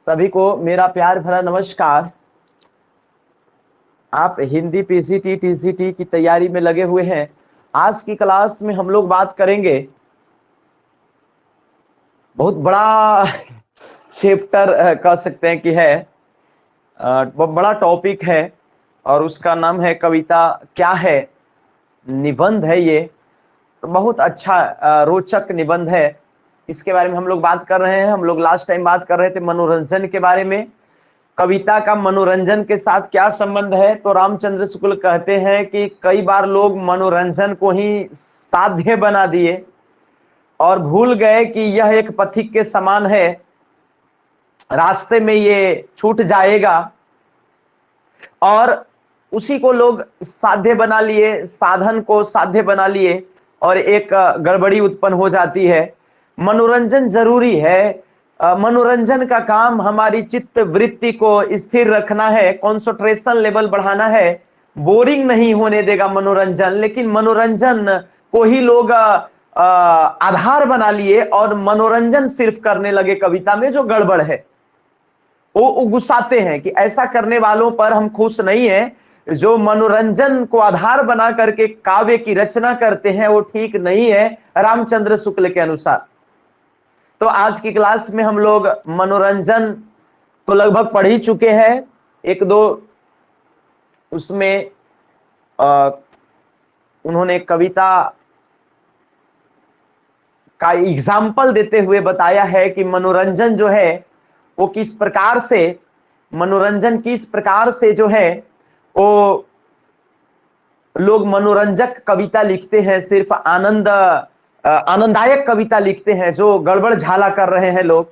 सभी को मेरा प्यार भरा नमस्कार। आप हिंदी पीसीटी टीसीटी की तैयारी में लगे हुए हैं। आज की क्लास में हम लोग बात करेंगे, बहुत बड़ा चैप्टर कह सकते हैं कि है, बहुत बड़ा टॉपिक है और उसका नाम है कविता क्या है। निबंध है ये, तो बहुत अच्छा रोचक निबंध है। इसके बारे में हम लोग बात कर रहे हैं। हम लोग लास्ट टाइम बात कर रहे थे मनोरंजन के बारे में। कविता का मनोरंजन के साथ क्या संबंध है? तो रामचंद्र शुक्ल कहते हैं कि कई बार लोग मनोरंजन को ही साध्य बना दिए और भूल गए कि यह एक पथिक के समान है, रास्ते में ये छूट जाएगा, और उसी को लोग साध्य बना लिए, साधन को साध्य बना लिए और एक गड़बड़ी उत्पन्न हो जाती है। मनोरंजन जरूरी है। मनोरंजन का काम हमारी चित्त वृत्ति को स्थिर रखना है, कंसंट्रेशन लेवल बढ़ाना है। बोरिंग नहीं होने देगा मनोरंजन, लेकिन मनोरंजन को ही लोग आधार बना लिए और मनोरंजन सिर्फ करने लगे कविता में, जो गड़बड़ है। वो गुस्साते हैं कि ऐसा करने वालों पर हम खुश नहीं हैं। जो मनोरंजन को आधार बना करके काव्य की रचना करते हैं वो ठीक नहीं है रामचंद्र शुक्ल के अनुसार। तो आज की क्लास में हम लोग मनोरंजन तो लगभग पढ़ ही चुके हैं। एक दो उसमें उन्होंने कविता का एग्जाम्पल देते हुए बताया है कि मनोरंजन जो है वो किस प्रकार से, मनोरंजन किस प्रकार से जो है वो लोग मनोरंजक कविता लिखते हैं, सिर्फ आनंददायक कविता लिखते हैं, जो गड़बड़ झाला कर रहे हैं लोग।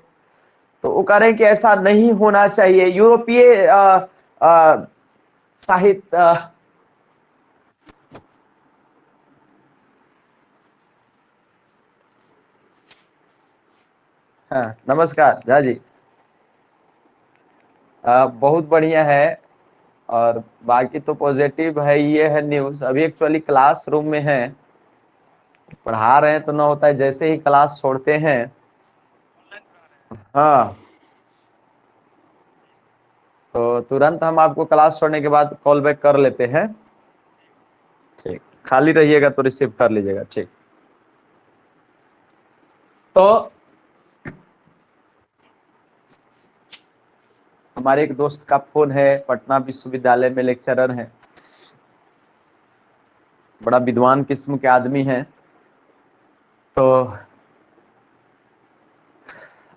तो वो कह रहे हैं कि ऐसा नहीं होना चाहिए। यूरोपीय साहित्य हाँ, नमस्कार झा जी। बहुत बढ़िया है और बाकी तो पॉजिटिव है। ये है न्यूज, अभी एक्चुअली क्लासरूम में है, पढ़ा रहे हैं तो ना होता है, जैसे ही क्लास छोड़ते हैं। हाँ, तो तुरंत हम आपको क्लास छोड़ने के बाद कॉल बैक कर लेते हैं। ठीक, खाली रहिएगा तो रिसीव कर लीजिएगा। ठीक, तो हमारे एक दोस्त का फोन है, पटना विश्वविद्यालय में लेक्चरर हैं, बड़ा विद्वान किस्म के आदमी हैं। तो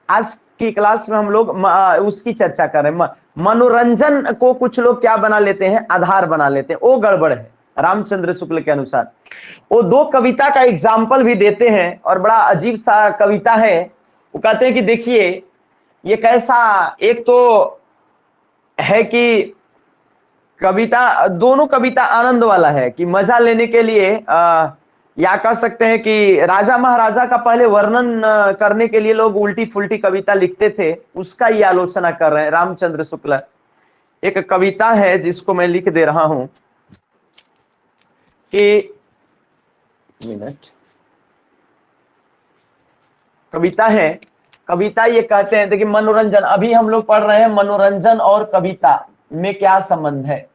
आज की क्लास में हम लोग उसकी चर्चा कर रहे हैं। मनोरंजन को कुछ लोग क्या बना लेते हैं, आधार बना लेते हैं, वो गड़बड़ है रामचंद्र शुक्ल के अनुसार। वो दो कविता का एग्जाम्पल भी देते हैं और बड़ा अजीब सा कविता है। वो कहते हैं कि देखिए ये कैसा, एक तो है कि कविता, दोनों कविता आनंद वाला है कि मजा लेने के लिए, या कह सकते हैं कि राजा महाराजा का पहले वर्णन करने के लिए लोग उल्टी फुल्टी कविता लिखते थे, उसका ही आलोचना कर रहे हैं रामचंद्र शुक्ल। एक कविता है जिसको मैं लिख दे रहा हूं कि मिनट, कविता है, कविता ये कहते हैं, देखिए मनोरंजन, अभी हम लोग पढ़ रहे हैं मनोरंजन और कविता में क्या संबंध है।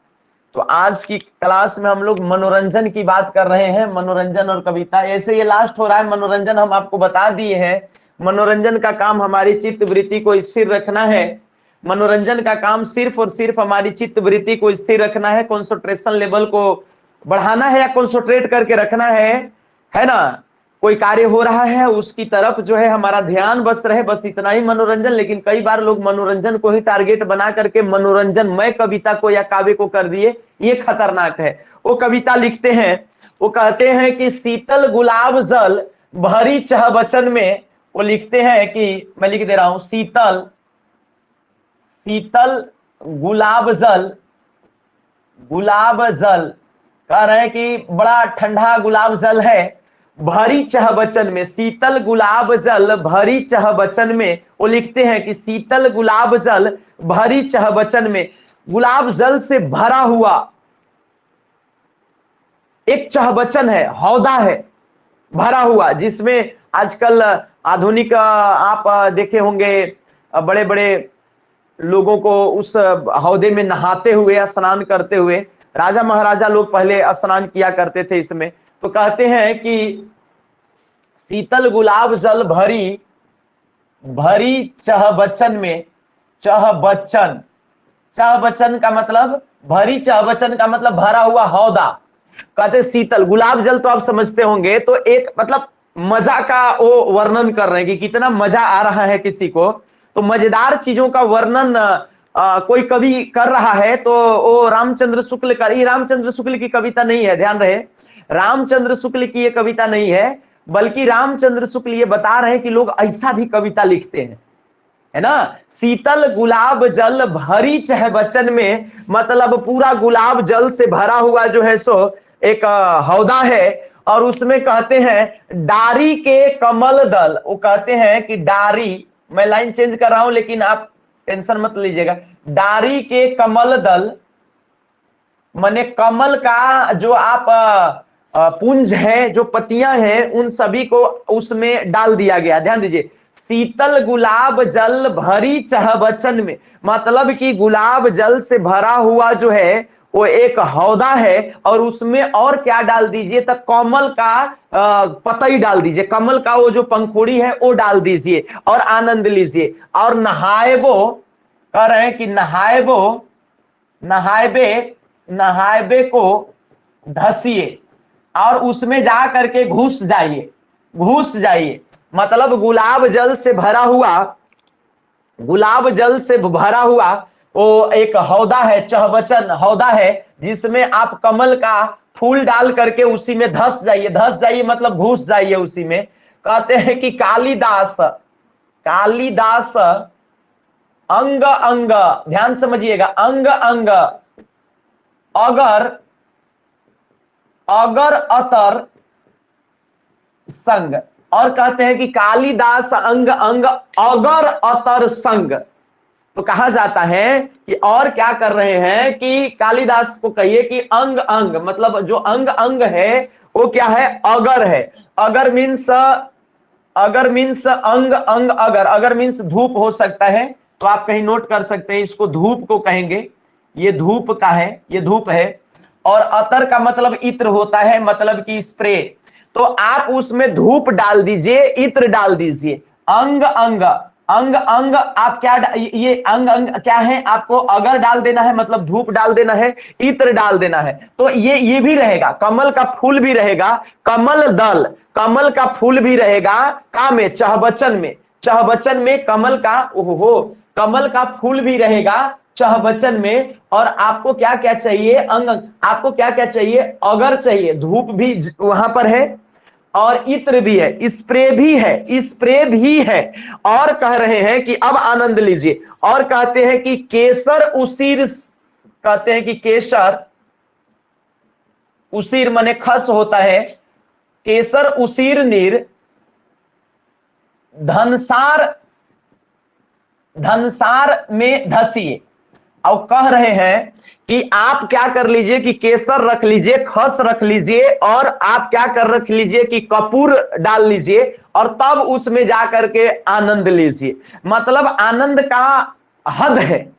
तो आज की क्लास में हम लोग मनोरंजन की बात कर रहे हैं, मनोरंजन और कविता। ऐसे ये लास्ट हो रहा है। मनोरंजन हम आपको बता दिए हैं, मनोरंजन का काम हमारी चित्त वृत्ति को स्थिर रखना है। मनोरंजन का काम सिर्फ और सिर्फ हमारी चित्त वृत्ति को स्थिर रखना है, कंसंट्रेशन लेवल को बढ़ाना है या कंसंट्रेट करके रखना है ना। कोई कार्य हो रहा है उसकी तरफ जो है हमारा ध्यान बस रहे, बस इतना ही मनोरंजन। लेकिन कई बार लोग मनोरंजन को ही टारगेट बना करके मनोरंजनमय कविता को या काव्य को कर दिए, ये खतरनाक है। वो कविता लिखते हैं, वो कहते हैं कि शीतल गुलाब जल भरी चह बचन में, वो लिखते हैं कि, मैं लिख दे रहा हूं, शीतल शीतल गुलाब जल, गुलाब जल कह रहे हैं कि बड़ा ठंडा गुलाब जल है, भरी चह बचन में, शीतल गुलाब जल भरी चह बचन में। वो लिखते हैं कि शीतल गुलाब जल भरी चह बचन में, गुलाब जल से भरा हुआ एक चहबचन है, हौदा है भरा हुआ, जिसमें आजकल आधुनिक आप देखे होंगे बड़े बड़े लोगों को उस हौदे में नहाते हुए, स्नान करते हुए। राजा महाराजा लोग पहले स्नान किया करते थे इसमें। तो कहते हैं कि शीतल गुलाब जल भरी भरी चह बचन में, चह बचन, चह बचन का मतलब भरी, चह बचन का मतलब भरा हुआ हौदा। कहते शीतल गुलाब जल तो आप समझते होंगे, तो एक मतलब मजा का वो वर्णन कर रहे हैं कि कितना मजा आ रहा है किसी को। तो मजेदार चीजों का वर्णन कोई कवि कर रहा है, तो वो रामचंद्र शुक्ल का, ये रामचंद्र शुक्ल की कविता नहीं है, ध्यान रहे, रामचंद्र शुक्ल की ये कविता नहीं है, बल्कि रामचंद्र शुक्ल ये बता रहे हैं कि लोग ऐसा भी कविता लिखते हैं, है ना। शीतल गुलाब जल भरी चह बचन में, मतलब पूरा गुलाब जल से भरा हुआ जो है सो एक हौदा है, और उसमें कहते हैं डारी के कमल दल, वो कहते हैं कि डारी, मैं लाइन चेंज कर रहा हूं लेकिन आप टेंशन मत लीजिएगा, डारी के कमल दल माने कमल का जो आप पुंज है, जो पत्तियां हैं, उन सभी को उसमें डाल दिया गया। ध्यान दीजिए, शीतल गुलाब जल भरी चह बचन में, मतलब कि गुलाब जल से भरा हुआ जो है वो एक हौदा है, और उसमें और क्या डाल दीजिए, तो कमल का पतई डाल दीजिए, कमल का वो जो पंखुड़ी है वो डाल दीजिए और आनंद लीजिए। और नहाएबो, कह रहे हैं कि नहाएबो, नहाएबे, नहाएबे को धसिए, और उसमें जा करके घुस जाइए, घुस जाइए, मतलब गुलाब जल से भरा हुआ, गुलाब जल से भरा हुआ वो एक हौदा है, चहबचन हौदा है, जिसमें आप कमल का फूल डाल करके उसी में धस जाइए, धस जाइए मतलब घुस जाइए उसी में। कहते हैं कि कालिदास, कालिदास अंग अंग, ध्यान समझिएगा, अंग अंग, अगर, अगर अतर संग, और कहते हैं कि कालिदास अंग अंग अगर अतर संग। तो कहा जाता है कि और क्या कर रहे हैं कि कालिदास को कहिए कि अंग अंग, मतलब जो अंग अंग है वो क्या है, अगर है। अगर मीन्स, अगर मीन्स अंग अंग, अगर, अगर मीन्स धूप हो सकता है, तो आप कहीं नोट कर सकते हैं, इसको धूप को कहेंगे, ये धूप का है, ये धूप है। और अतर का मतलब इत्र होता है, मतलब कि स्प्रे। तो आप उसमें धूप डाल दीजिए, इत्र डाल दीजिए, अंग अंग, अंग अंग, आप क्या ये अंग अंग क्या है, आपको अगर डाल देना है मतलब धूप डाल देना है, इत्र डाल देना है। तो ये भी रहेगा, कमल का फूल भी रहेगा, कमल दल, कमल का फूल भी रहेगा, का में, चहबचन में, चहबचन में कमल का, ओहो, कमल का फूल भी रहेगा चहबचन में। और आपको क्या क्या चाहिए, अंग, आपको क्या क्या चाहिए, अगर चाहिए, धूप भी वहां पर है, और इत्र भी है, स्प्रे भी है, स्प्रे भी है। और कह रहे हैं कि अब आनंद लीजिए, और कहते हैं कि केसर उसीर, कहते हैं कि केसर, उसीर माने खस होता है, केसर उसीर नीर धनसार, धनसार में धसिए। अब कह रहे हैं कि आप क्या कर लीजिए कि केसर रख लीजिए, खस रख लीजिए, और आप क्या कर रख लीजिए कि कपूर डाल लीजिए, और तब उसमें जाकर के आनंद लीजिए। मतलब आनंद का हद है,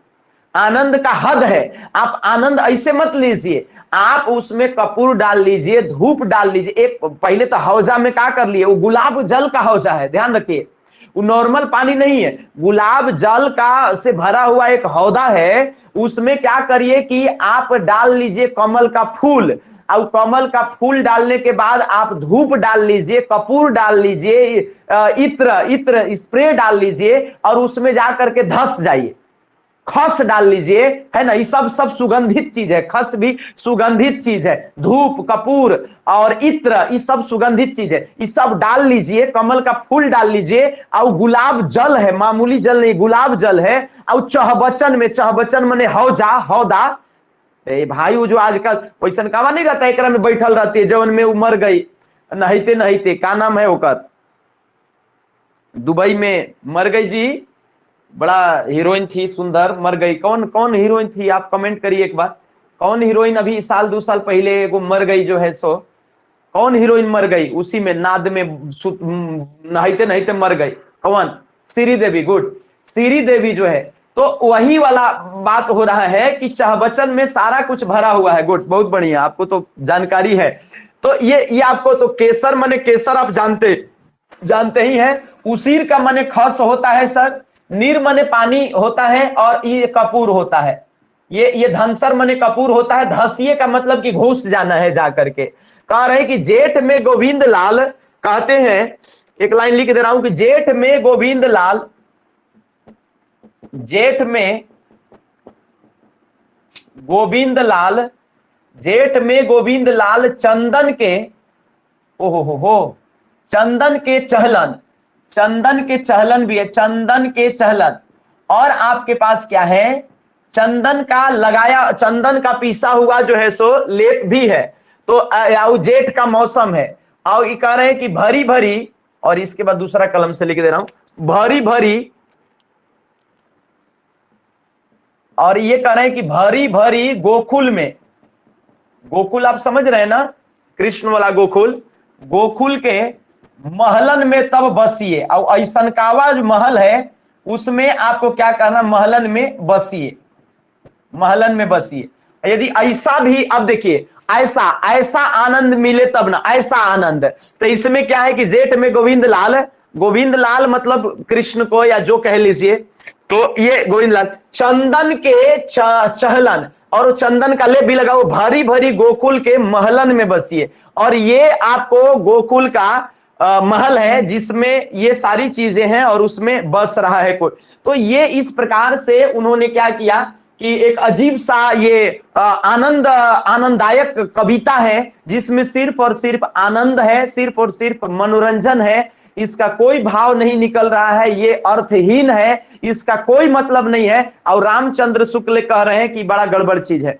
आनंद का हद है। आप आनंद ऐसे मत लीजिए, आप उसमें कपूर डाल लीजिए, धूप डाल लीजिए। एक पहले तो हौजा में क्या कर लिए, वो गुलाब जल का हौजा है, ध्यान रखिए, वो नॉर्मल पानी नहीं है, गुलाब जल का से भरा हुआ एक हौदा है। उसमें क्या करिए कि आप डाल लीजिए कमल का फूल, और कमल का फूल डालने के बाद आप धूप डाल लीजिए, कपूर डाल लीजिए, इत्र, इत्र स्प्रे डाल लीजिए, और उसमें जाकर के धस जाइए, खस डाल लीजिए, है ना, ये सब सब सुगंधित चीज है, खस भी सुगंधित चीज है, धूप, कपूर और इत्र, ये सब सुगंधित चीज है, ये सब डाल लीजिए, कमल का फूल डाल लीजिए, और गुलाब जल है, मामूली जल नहीं, गुलाब जल है, और चहबचन में, चहबचन माने हौजा, हौदा। भाई वो जो आजकल वैसन कावा नहीं रहता, एक में बैठल रहती है, जवन में उमर गई नहाते नहाते, का नाम है ओकर, दुबई में मर गई जी, बड़ा हीरोइन थी, सुंदर, मर गई। कौन कौन हीरोइन थी, आप कमेंट करिए एक बार, कौन हीरोइन अभी साल 2 साल पहले वो मर गई जो है सो, कौन हीरोइन मर गई उसी में, नाद में नहाते नहाते मर गई, कौन, श्री देवी, गुड, श्री देवी जो है, तो वही वाला बात हो रहा है कि चहबचन में सारा कुछ भरा हुआ है। गुड, बहुत बढ़िया, आपको तो जानकारी है। तो ये आपको तो केसर माने केसर आप जानते ही हैं। उसीर का माने खस होता है सर, नीर माने पानी होता है, और ये कपूर होता है। ये धनसर माने कपूर होता है। धसिए का मतलब कि घुस जाना है जा करके। कह रहे कि जेठ में गोविंद लाल, कहते हैं, एक लाइन लिख दे रहा हूं कि जेठ में गोविंद लाल, जेठ में गोविंद लाल, जेठ में गोविंद लाल चंदन के, ओहो हो, चंदन के चहलन, चंदन के चहलन भी है, चंदन के चहलन। और आपके पास क्या है, चंदन का लगाया, चंदन का पीसा हुआ जो है सो लेप भी है। तो जेठ का मौसम है, और ये कह रहे हैं कि भरी भरी, और इसके बाद दूसरा कलम से लिख दे रहा हूं, भरी भरी, और ये कह रहे हैं कि भरी भरी गोकुल में, गोकुल आप समझ रहे हैं ना, कृष्ण वाला गोकुल, गोकुल के महलन में तब बसिए। और ऐसन कावा जो महल है उसमें आपको क्या करना, महलन में बसिए, महलन में बसिए। यदि ऐसा भी, अब देखिए, ऐसा ऐसा आनंद मिले तब ना, ऐसा आनंद। तो इसमें क्या है कि जेठ में गोविंद लाल, गोविंद लाल मतलब कृष्ण को, या जो कह लीजिए, तो ये गोविंद लाल चंदन के चहलन, और चंदन का लेप भी लगा, वो भारी भरी गोकुल के महलन में बसिए। और ये आपको गोकुल का महल है जिसमें ये सारी चीजें हैं, और उसमें बस रहा है कोई। तो ये इस प्रकार से उन्होंने क्या किया कि एक अजीब सा ये आनंददायक कविता है, जिसमें सिर्फ और सिर्फ आनंद है, सिर्फ और सिर्फ मनोरंजन है। इसका कोई भाव नहीं निकल रहा है, ये अर्थहीन है, इसका कोई मतलब नहीं है। और रामचंद्र शुक्ल कह रहे हैं कि बड़ा गड़बड़ चीज है,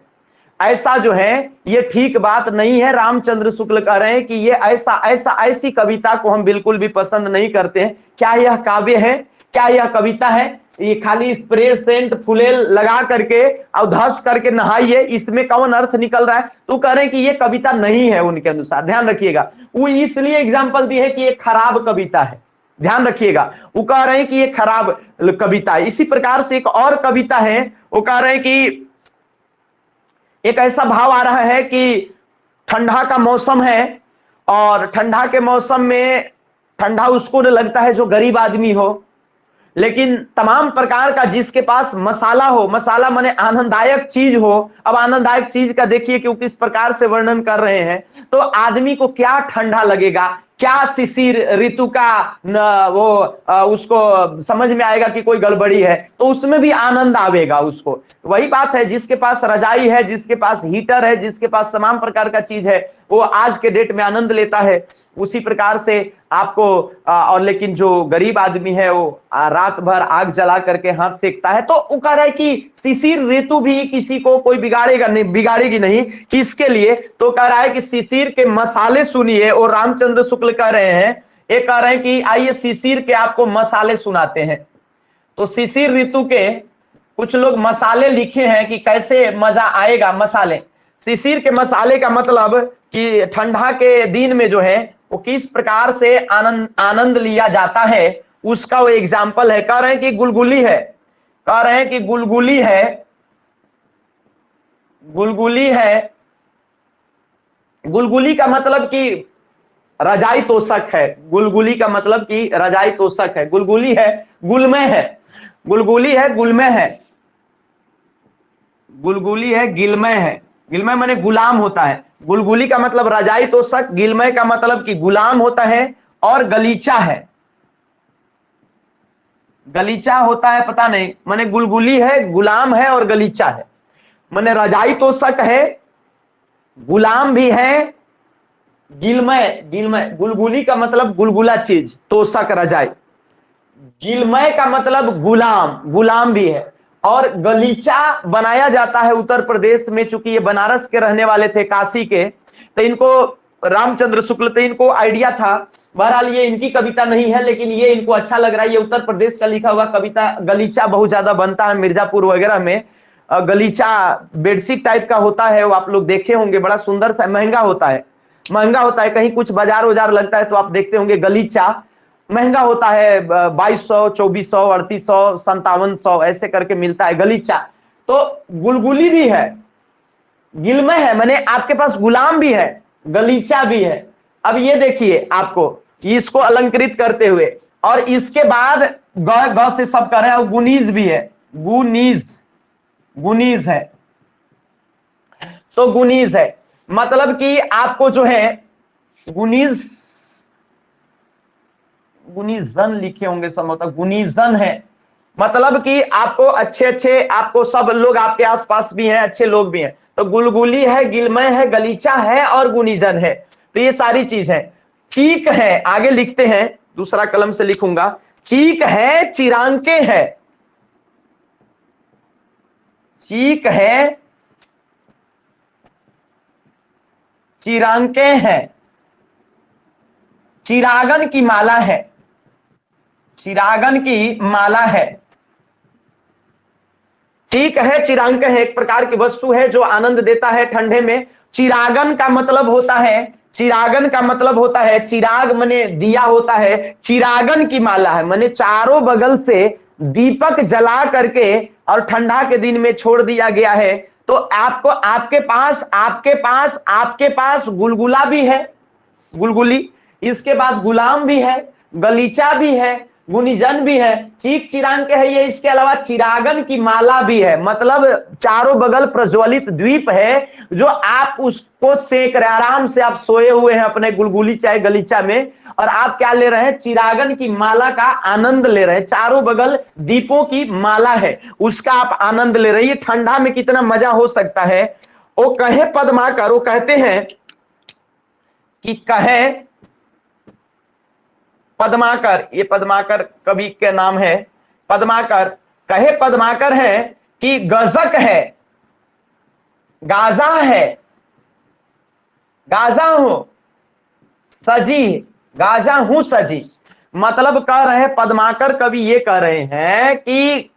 ऐसा जो है ये ठीक बात नहीं है। रामचंद्र शुक्ल कह रहे हैं कि ये ऐसी कविता को हम बिल्कुल भी पसंद नहीं करते हैं। क्या यह काव्य है, क्या यह कविता है? ये खाली स्प्रे सेंट फुलेल लगा करके और धस करके नहाइए, इसमें कौन अर्थ निकल रहा है? तो कह रहे हैं कि ये कविता नहीं है उनके अनुसार। ध्यान रखिएगा, वो इसलिए एग्जाम्पल दी है कि ये खराब कविता है। ध्यान रखिएगा, वो कह रहे हैं कि ये खराब कविता है। इसी प्रकार से एक और कविता है, वो कह रहे हैं कि एक ऐसा भाव आ रहा है कि ठंडा का मौसम है, और ठंडा के मौसम में ठंडा उसको लगता है जो गरीब आदमी हो, लेकिन तमाम प्रकार का जिसके पास मसाला हो, मसाला माने आनंददायक चीज हो। अब आनंददायक चीज का देखिए क्यों किस प्रकार से वर्णन कर रहे हैं, तो आदमी को क्या ठंडा लगेगा, क्या शिशिर ऋतु का उसको समझ में आएगा कि कोई गड़बड़ी है, तो उसमें भी आनंद आवेगा उसको। वही बात है, जिसके पास रजाई है, जिसके पास हीटर है, जिसके पास तमाम प्रकार का चीज है, वो आज के डेट में आनंद लेता है। उसी प्रकार से आपको और लेकिन जो गरीब आदमी है वो रात भर आग जला करके हाथ सेकता है। तो वो कह रहा है कि शिशिर ऋतु भी किसी को कोई बिगाड़ेगा नहीं, बिगाड़ेगी नहीं। किसके लिए? तो कह रहा है कि शिशिर के मसाले सुनिए। और रामचंद्र शुक्ल कह रहे हैं, ये कह रहे हैं कि आइए शिशिर के आपको मसाले सुनाते हैं। तो शिशिर ऋतु के कुछ लोग मसाले लिखे हैं कि कैसे मजा आएगा। मसाले, शिशिर के मसाले का मतलब कि ठंडा के दिन में जो है वो किस प्रकार से आनंद लिया जाता है, उसका वो एग्जाम्पल है। कह रहे हैं कि गुलगुली है, कह रहे हैं कि गुलगुली है, गुलगुली है। गुलगुली का मतलब कि रजाई तोशक है। गुलगुली का मतलब कि रजाई तोशक है। गुलगुली है, गुलमय है। गुलगुली है, गुलमय है। गुलगुली है, गिलमय है। गिलमय माने गुलाम होता है। गुलगुली का मतलब रजाई तोशक, गिलमय का मतलब कि गुलाम होता है। और गलीचा है, गलीचा होता है पता नहीं, माने गुलगुली है, गुलाम है, और गलीचा है। माने रजाई तोशक है, गुलाम भी है, गिलमय, गिलमय, गुलगुली का मतलब गुलगुला चीज, तोशक रजाई। गिलमय का मतलब गुलाम, गुलाम भी है। और गलीचा बनाया जाता है उत्तर प्रदेश में। चूंकि ये बनारस के रहने वाले थे, काशी के, तो इनको रामचंद्र शुक्ल थे, इनको आइडिया था। बहरहाल ये इनकी कविता नहीं है, लेकिन ये इनको अच्छा लग रहा है। ये उत्तर प्रदेश का लिखा हुआ कविता। गलीचा बहुत ज्यादा बनता है मिर्जापुर वगैरह में। गलीचा बेडशीट टाइप का होता है, वो आप लोग देखे होंगे, बड़ा सुंदर सा, महंगा होता है, महंगा होता है। कहीं कुछ बाजार वजार लगता है तो आप देखते होंगे गलीचा। महंगा होता है, 2200, 2400, 3800, 5700 ऐसे करके मिलता है गलीचा। तो गुलगुली भी है, गिलमय है, माने आपके पास गुलाम भी है, गलीचा भी है। अब ये देखिए आपको इसको अलंकृत करते हुए, और इसके बाद ग ग से सब कर रहे हैं, गुनीज भी है, गुनीज, गुनीज है। तो गुनीज है मतलब कि आपको जो है गुनीज, गुनीजन लिखे होंगे संभवतः, गुनीजन है मतलब कि आपको अच्छे अच्छे, आपको सब लोग आपके आसपास भी हैं, अच्छे लोग भी हैं। तो गुलगुली है, गिलमय है, गलीचा है और गुनीजन है। तो ये सारी चीज है। चीक है, आगे लिखते हैं, दूसरा कलम से लिखूंगा। चीक है, चिरांके है, चीक है, चिरांके हैं, चिरागन की माला है, चिरागन की माला है। ठीक है, चिरांक है, एक प्रकार की वस्तु है जो आनंद देता है ठंडे में। चिरागन का मतलब होता है, चिरागन का मतलब होता है, चिराग मने दिया होता है, चिरागन की माला है मने चारों बगल से दीपक जला करके और ठंडा के दिन में छोड़ दिया गया है। तो आपको आपके पास आपके पास आपके पास गुलगुला भी है, गुलगुली, इसके बाद गुलाम भी है, गलीचा भी है, गुनीजन भी है, चीक चिरांग के है ये, इसके अलावा चिरागन की माला भी है। मतलब चारों बगल प्रज्वलित द्वीप है जो आप उसको सेक रहे, आराम से आप सोए हुए हैं अपने गुलगुली चाहे गलीचा में, और आप क्या ले रहे हैं, चिरागन की माला का आनंद ले रहे हैं। चारों बगल दीपों की माला है, उसका आप आनंद ले रहे हैं। ठंडा में कितना मजा हो सकता है। वो कहे पद्माकर, वो कहते हैं कि कहे पद्माकर, ये पद्माकर कवि के नाम है, पद्माकर, कहे पद्माकर है कि गजक है, गाजा है, गाजा हूं सजी, गाजा हूं सजी। मतलब कह रहे हैं पद्माकर कवि, ये कह रहे हैं कि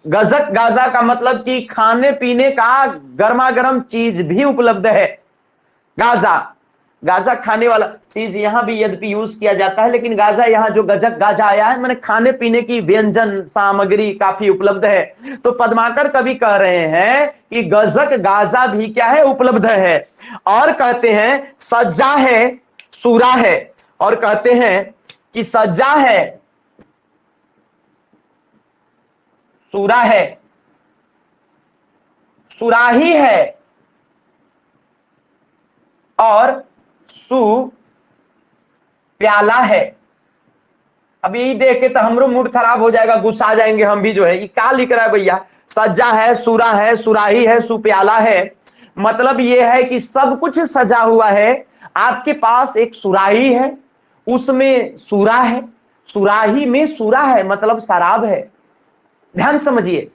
गजक गाजा का मतलब कि खाने पीने का गर्मा गर्म चीज भी उपलब्ध है। गाजा, गाजा खाने वाला चीज यहां भी यद्यपि यूज किया जाता है, लेकिन गाजा यहां जो गजक गाजा आया है मैंने खाने पीने की व्यंजन सामग्री काफी उपलब्ध है। तो पद्माकर कवि कह रहे हैं कि गजक गाजा भी क्या है, उपलब्ध है। और कहते हैं सज्जा है, सूरा है, और कहते हैं कि सज्जा है, सूरा है, सुराही है, और सु प्याला है। अब यही देख के तो हमरो मूड खराब हो जाएगा, गुस्सा जाएंगे हम भी, जो है ये क्या लिख रहा है भैया, सज्जा है, सूरा है, सुराही है, सुप्याला है। मतलब ये है कि सब कुछ सजा हुआ है। आपके पास एक सुराही है, उसमें सूरा है, सुराही में सूरा है, मतलब शराब है। ध्यान समझिए,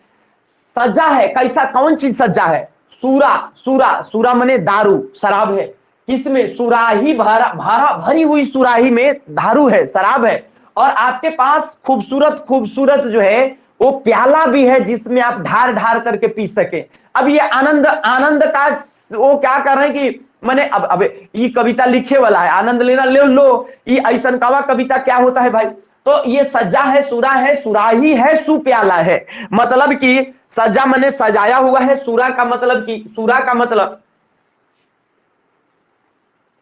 सज्जा है, कैसा कौन चीज सज्जा है, सूरा, सूरा, सूरा मने दारू, शराब है। किसमें, सुराही, भरा भरा भरी हुई सुराही में दारू है, शराब है। और आपके पास खूबसूरत खूबसूरत जो है वो प्याला भी है जिसमें आप ढार ढार करके पी सके। अब ये आनंद, आनंद का वो क्या कर रहे हैं कि मैंने अब ये कविता लिखे वाला है, आनंद लेना ले लो, ये ऐसा कवा कविता क्या होता है भाई। तो ये सज्जा है, सूरा है, सुराही है, सुप्याला है। मतलब कि सज्जा मने सजाया हुआ है, सूरा का मतलब कि, सूरा का मतलब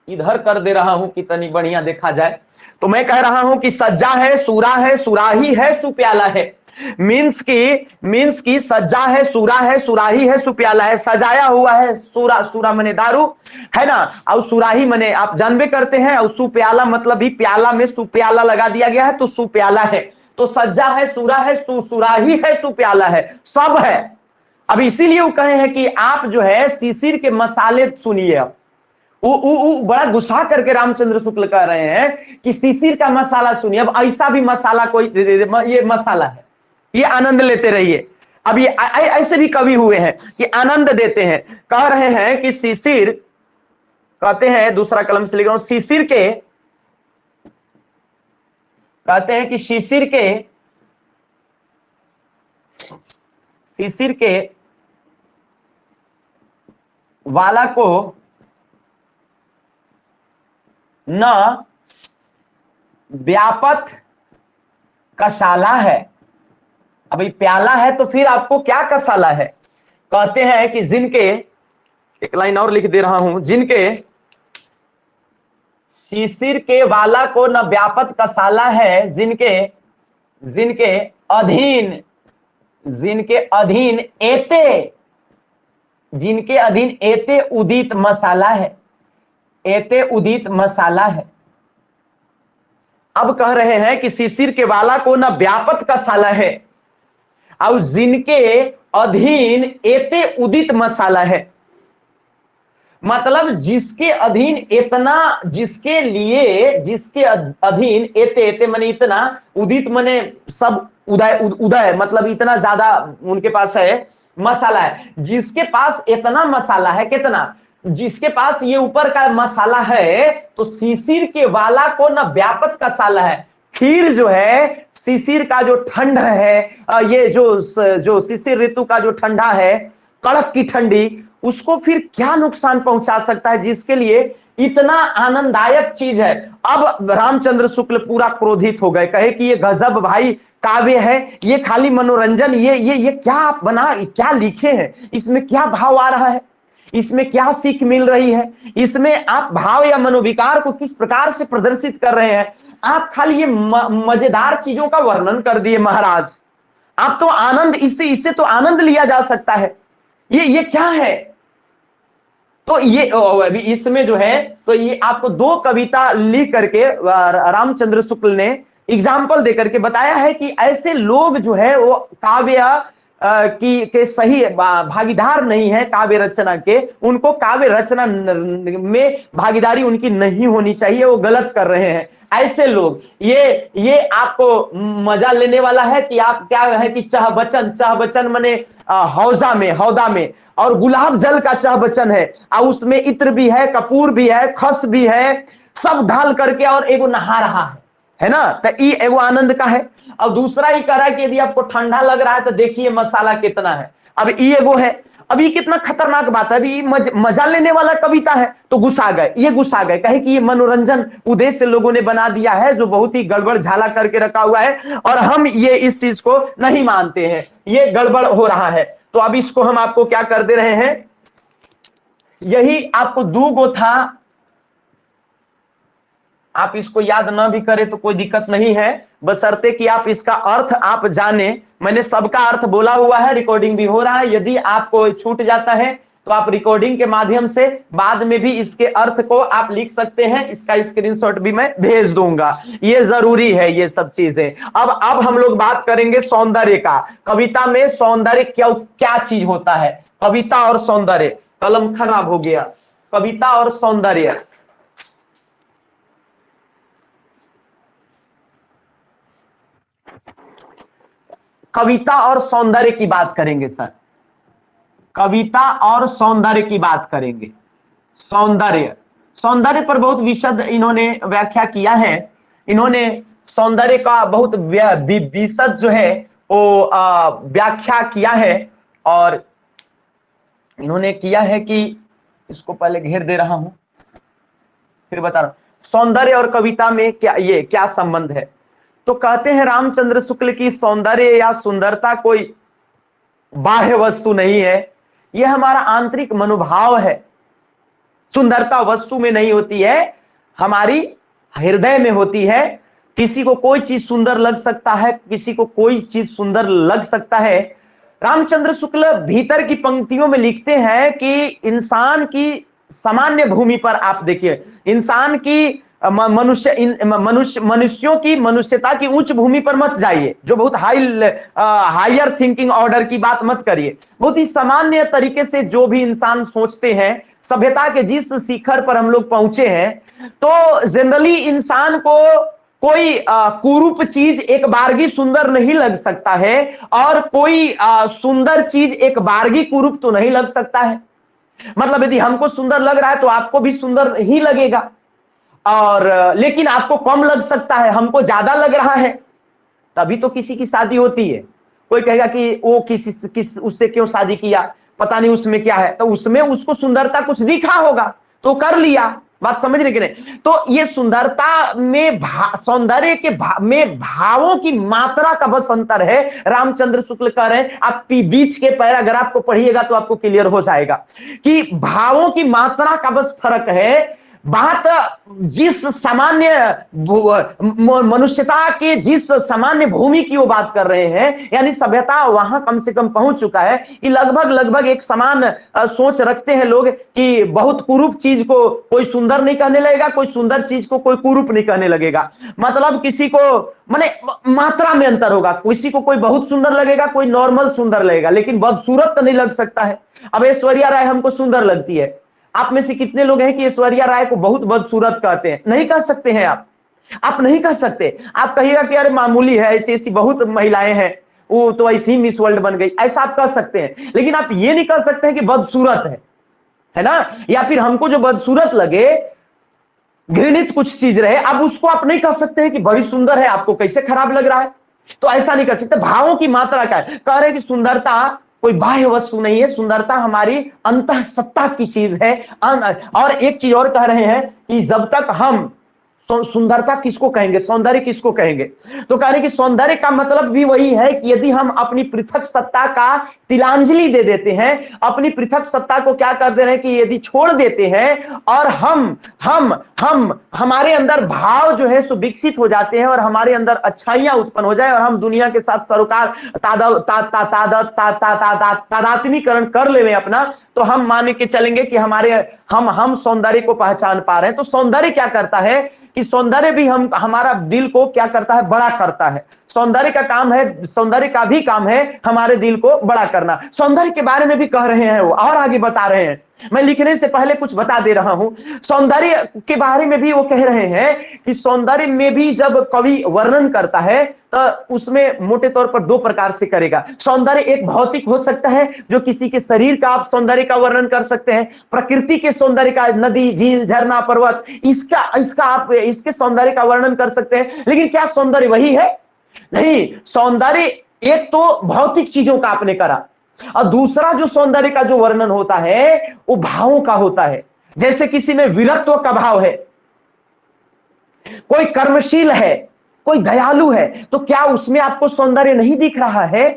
इधर कर दे रहा हूं कि तनी बढ़िया देखा जाए। तो मैं कह रहा हूं कि सज्जा है, सूरा है, सुराही है, सुप्याला है। मीन्स की सज्जा है, सूरा है, सुराही है, सुप्याला है, सजाया हुआ है। सूरा, सूरा मने दारू है ना, और सुराही मने आप जानबे करते हैं, और सुप्याला मतलब भी प्याला में सुप्याला लगा दिया गया है तो सुप्याला है। तो सज्जा है, सूरा है, सुराही है, सुप्याला है, सब है। अब इसीलिए वो कहे हैं कि आप जो है शिशिर के मसाले सुनिए। अब वो बड़ा गुस्सा करके रामचंद्र शुक्ल कह रहे हैं कि शिशिर का मसाला सुनिए। अब ऐसा भी मसाला कोई दे दे, ये मसाला है, ये आनंद लेते रहिए। अब ये ऐसे भी कवि हुए हैं कि आनंद देते हैं। कह रहे हैं कि शिशिर, कहते हैं दूसरा कलम से लिख रहा हूं, शिशिर के, कहते हैं कि शिशिर के, शिशिर के वाला को न व्यापत कसाला है। अभी प्याला है तो फिर आपको क्या कसाला है? कहते हैं कि जिनके, एक लाइन और लिख दे रहा हूं, जिनके शिशिर के वाला को न व्यापत कसाला है, जिनके जिनके अधीन जिनके अधीन एते जिनके अधीन एते उदित मसाला है, एते उदित मसाला है। अब कह रहे हैं कि शिशिर के वाला को न व्यापत कसाला है और जिनके अधीन एते उदित मसाला है, मतलब जिसके अधीन इतना, जिसके लिए, जिसके अधीन एते, एते मने इतना, उदित मने सब, उदय उदय मतलब इतना ज्यादा उनके पास है मसाला है, जिसके पास इतना मसाला है, कितना, जिसके पास ये ऊपर का मसाला है, तो शिशिर के वाला को न व्यापक कसाला है। फिर जो है शिशिर का जो ठंड है, ये जो शिशिर ऋतु का जो ठंडा है, कड़क की ठंडी, उसको फिर क्या नुकसान पहुंचा सकता है, जिसके लिए इतना आनंददायक चीज है। अब रामचंद्र शुक्ल पूरा क्रोधित हो गए, कहे कि ये गजब भाई काव्य है, ये खाली मनोरंजन, ये क्या आप क्या लिखे हैं, इसमें क्या भाव आ रहा है, इसमें क्या सीख मिल रही है, इसमें आप भाव या मनोविकार को किस प्रकार से प्रदर्शित कर रहे हैं। आप खाली ये मजेदार चीजों का वर्णन कर दिए महाराज, आप तो आनंद, इससे तो आनंद लिया जा सकता है, ये क्या है। तो ये अभी इसमें जो है, तो ये आपको दो कविता लिख करके रामचंद्र शुक्ल ने एग्जाम्पल देकर के बताया है कि ऐसे लोग जो है वो काव्य के सही भागीदार नहीं है, काव्य रचना के, उनको काव्य रचना में भागीदारी उनकी नहीं होनी चाहिए, वो गलत कर रहे हैं ऐसे लोग। ये आपको मजा लेने वाला है कि आप क्या है कि चह बचन मने हौजा में, हौदा में, और गुलाब जल का चहबचन है, और उसमें इत्र भी है, कपूर भी है, खस भी है, सब ढाल करके और एगो नहा रहा है ना, तो ये एगो आनंद का है। और दूसरा ही कह रहा है कि यदि आपको ठंडा लग रहा है तो देखिए मसाला कितना है। अब ये एगो है, अब ये कितना खतरनाक बात है। अभी मजा लेने वाला कविता है तो गुस्सा गए, ये गुस्सा गए, कहे कि ये मनोरंजन उद्देश्य से लोगों ने बना दिया है, जो बहुत ही गड़बड़ झाला करके रखा हुआ है, और हम ये इस चीज को नहीं मानते हैं, ये गड़बड़ हो रहा है। तो अब इसको हम आपको क्या कर दे रहे हैं, यही आपको दूगो था, आप इसको याद ना भी करें तो कोई दिक्कत नहीं है, बशर्ते कि आप इसका अर्थ आप जाने। मैंने सबका अर्थ बोला हुआ है, रिकॉर्डिंग भी हो रहा है, यदि आपको छूट जाता है तो आप रिकॉर्डिंग के माध्यम से बाद में भी इसके अर्थ को आप लिख सकते हैं, इसका स्क्रीनशॉट भी मैं भेज दूंगा, ये जरूरी है ये सब चीजें। अब हम लोग बात करेंगे सौंदर्य का। कविता में सौंदर्य क्या चीज होता है, कविता और सौंदर्य, कलम खराब हो गया, कविता और सौंदर्य, कविता और सौंदर्य की बात करेंगे सर, कविता और सौंदर्य की बात करेंगे। सौंदर्य, सौंदर्य पर बहुत विशद इन्होंने व्याख्या किया है, इन्होंने सौंदर्य का बहुत विशद जो है वो व्याख्या किया है, और इन्होंने किया है कि, इसको पहले घेर दे रहा हूं फिर बता रहा हूं, सौंदर्य और कविता में क्या संबंध है। तो कहते हैं रामचंद्र शुक्ल की सौंदर्य या सुंदरता कोई बाह्य वस्तु नहीं है, यह हमारा आंतरिक मनोभाव है। सुंदरता वस्तु में नहीं होती है, हमारी हृदय में होती है। किसी को कोई चीज सुंदर लग सकता है, किसी को कोई चीज सुंदर लग सकता है। रामचंद्र शुक्ल भीतर की पंक्तियों में लिखते हैं कि इंसान की सामान्य भूमि पर आप देखिए, इंसान की मनुष्यों की मनुष्यता की उच्च भूमि पर मत जाइए, जो बहुत हायर थिंकिंग ऑर्डर की बात मत करिए। बहुत ही सामान्य तरीके से जो भी इंसान सोचते हैं, सभ्यता के जिस शिखर पर हम लोग पहुंचे हैं, तो जनरली इंसान को कोई कुरूप चीज एक बारगी सुंदर नहीं लग सकता है, और कोई सुंदर चीज एक बारगी कुरूप तो नहीं लग सकता है। मतलब यदि हमको सुंदर लग रहा है तो आपको भी सुंदर ही लगेगा, और लेकिन आपको कम लग सकता है, हमको ज्यादा लग रहा है, तभी तो किसी की शादी होती है। कोई कहेगा कि वो किस उससे क्यों शादी किया, पता नहीं उसमें क्या है, तो उसमें उसको सुंदरता कुछ दिखा होगा तो कर लिया, बात समझ रहे कि नहीं? तो ये सुंदरता में सौंदर्य के में भावों की मात्रा का बस अंतर है। रामचंद्र शुक्ल कह रहे हैं, आप बीच के पैराग्राफ को पढ़िएगा तो आपको क्लियर हो जाएगा कि भावों की मात्रा का बस फर्क है। बात जिस सामान्य मनुष्यता के जिस सामान्य भूमि की वो बात कर रहे हैं, यानी सभ्यता वहां कम से कम पहुंच चुका है कि लगभग लगभग एक समान सोच रखते हैं लोग कि बहुत कुरूप चीज को कोई सुंदर नहीं कहने लगेगा, कोई सुंदर चीज को कोई कुरूप नहीं कहने लगेगा। मतलब किसी को माने मात्रा में अंतर होगा, किसी को कोई बहुत सुंदर लगेगा, कोई नॉर्मल सुंदर लगेगा, लेकिन बदसूरत तो नहीं लग सकता है। अब ऐश्वर्या राय हमको सुंदर लगती है, आप में से कितने लोग हैं कि ऐश्वर्या राय को बहुत बदसूरत कहते हैं? नहीं कह सकते हैं आप नहीं कह सकते। आप कहिएगा कि अरे मामूली है, ऐसी ऐसी बहुत महिलाएं हैं, वो तो ऐसी मिस वर्ल्ड बन गई, ऐसा आप कह सकते हैं। लेकिन आप ये नहीं कह सकते हैं कि बदसूरत है ना, या फिर हमको जो बदसूरत लगे, घृणित कुछ चीज रहे, अब उसको आप नहीं कह सकते हैं कि बड़ी सुंदर है, आपको कैसे खराब लग रहा है, तो ऐसा नहीं कर सकते। भावों की मात्रा का है। कह रहे हैं कि सुंदरता कोई बाह्य वस्तु नहीं है, सुंदरता हमारी अंतः सत्ता की चीज है। और एक चीज और कह रहे हैं कि जब तक हम सुंदरता किसको कहेंगे, सौंदर्य किसको कहेंगे, तो कह रहे कि सौंदर्य का मतलब भी वही है कि यदि हम अपनी पृथक सत्ता का तिलांजलि दे देते हैं, अपनी पृथक सत्ता को क्या कर दे रहे हैं कि यदि छोड़ देते हैं और हम हमारे अंदर भाव जो है सो विकसित हो जाते हैं और हमारे अंदर अच्छाइयां उत्पन्न हो जाए और हम दुनिया के साथ सरोकार तादात्मीकरण कर ले अपना, तो हम मान के चलेंगे कि हम सौंदर्य को पहचान पा रहे हैं। तो सौंदर्य क्या करता है कि सौंदर्य भी हमारा दिल को क्या करता है, बड़ा करता है। सौंदर्य का काम है, सौंदर्य का भी काम है हमारे दिल को बड़ा करना। सौंदर्य के बारे में भी कह रहे हैं वो, और आगे बता रहे हैं, मैं लिखने से पहले कुछ बता दे रहा हूं। सौंदर्य के बारे में भी वो कह रहे हैं कि सौंदर्य में भी जब कवि वर्णन करता है तो उसमें मोटे तौर पर दो प्रकार से करेगा। सौंदर्य एक भौतिक हो सकता है, जो किसी के शरीर का आप सौंदर्य का वर्णन कर सकते हैं, प्रकृति के सौंदर्य का, नदी, झील, झरना, पर्वत, इसका आप इसके सौंदर्य का वर्णन कर सकते हैं। लेकिन क्या सौंदर्य वही है? नहीं। सौंदर्य एक तो भौतिक चीजों का आपने करा, और दूसरा जो सौंदर्य का जो वर्णन होता है वो भावों का होता है। जैसे किसी में वीरत्व का भाव है, कोई कर्मशील है, कोई दयालु है, तो क्या उसमें आपको सौंदर्य नहीं दिख रहा है?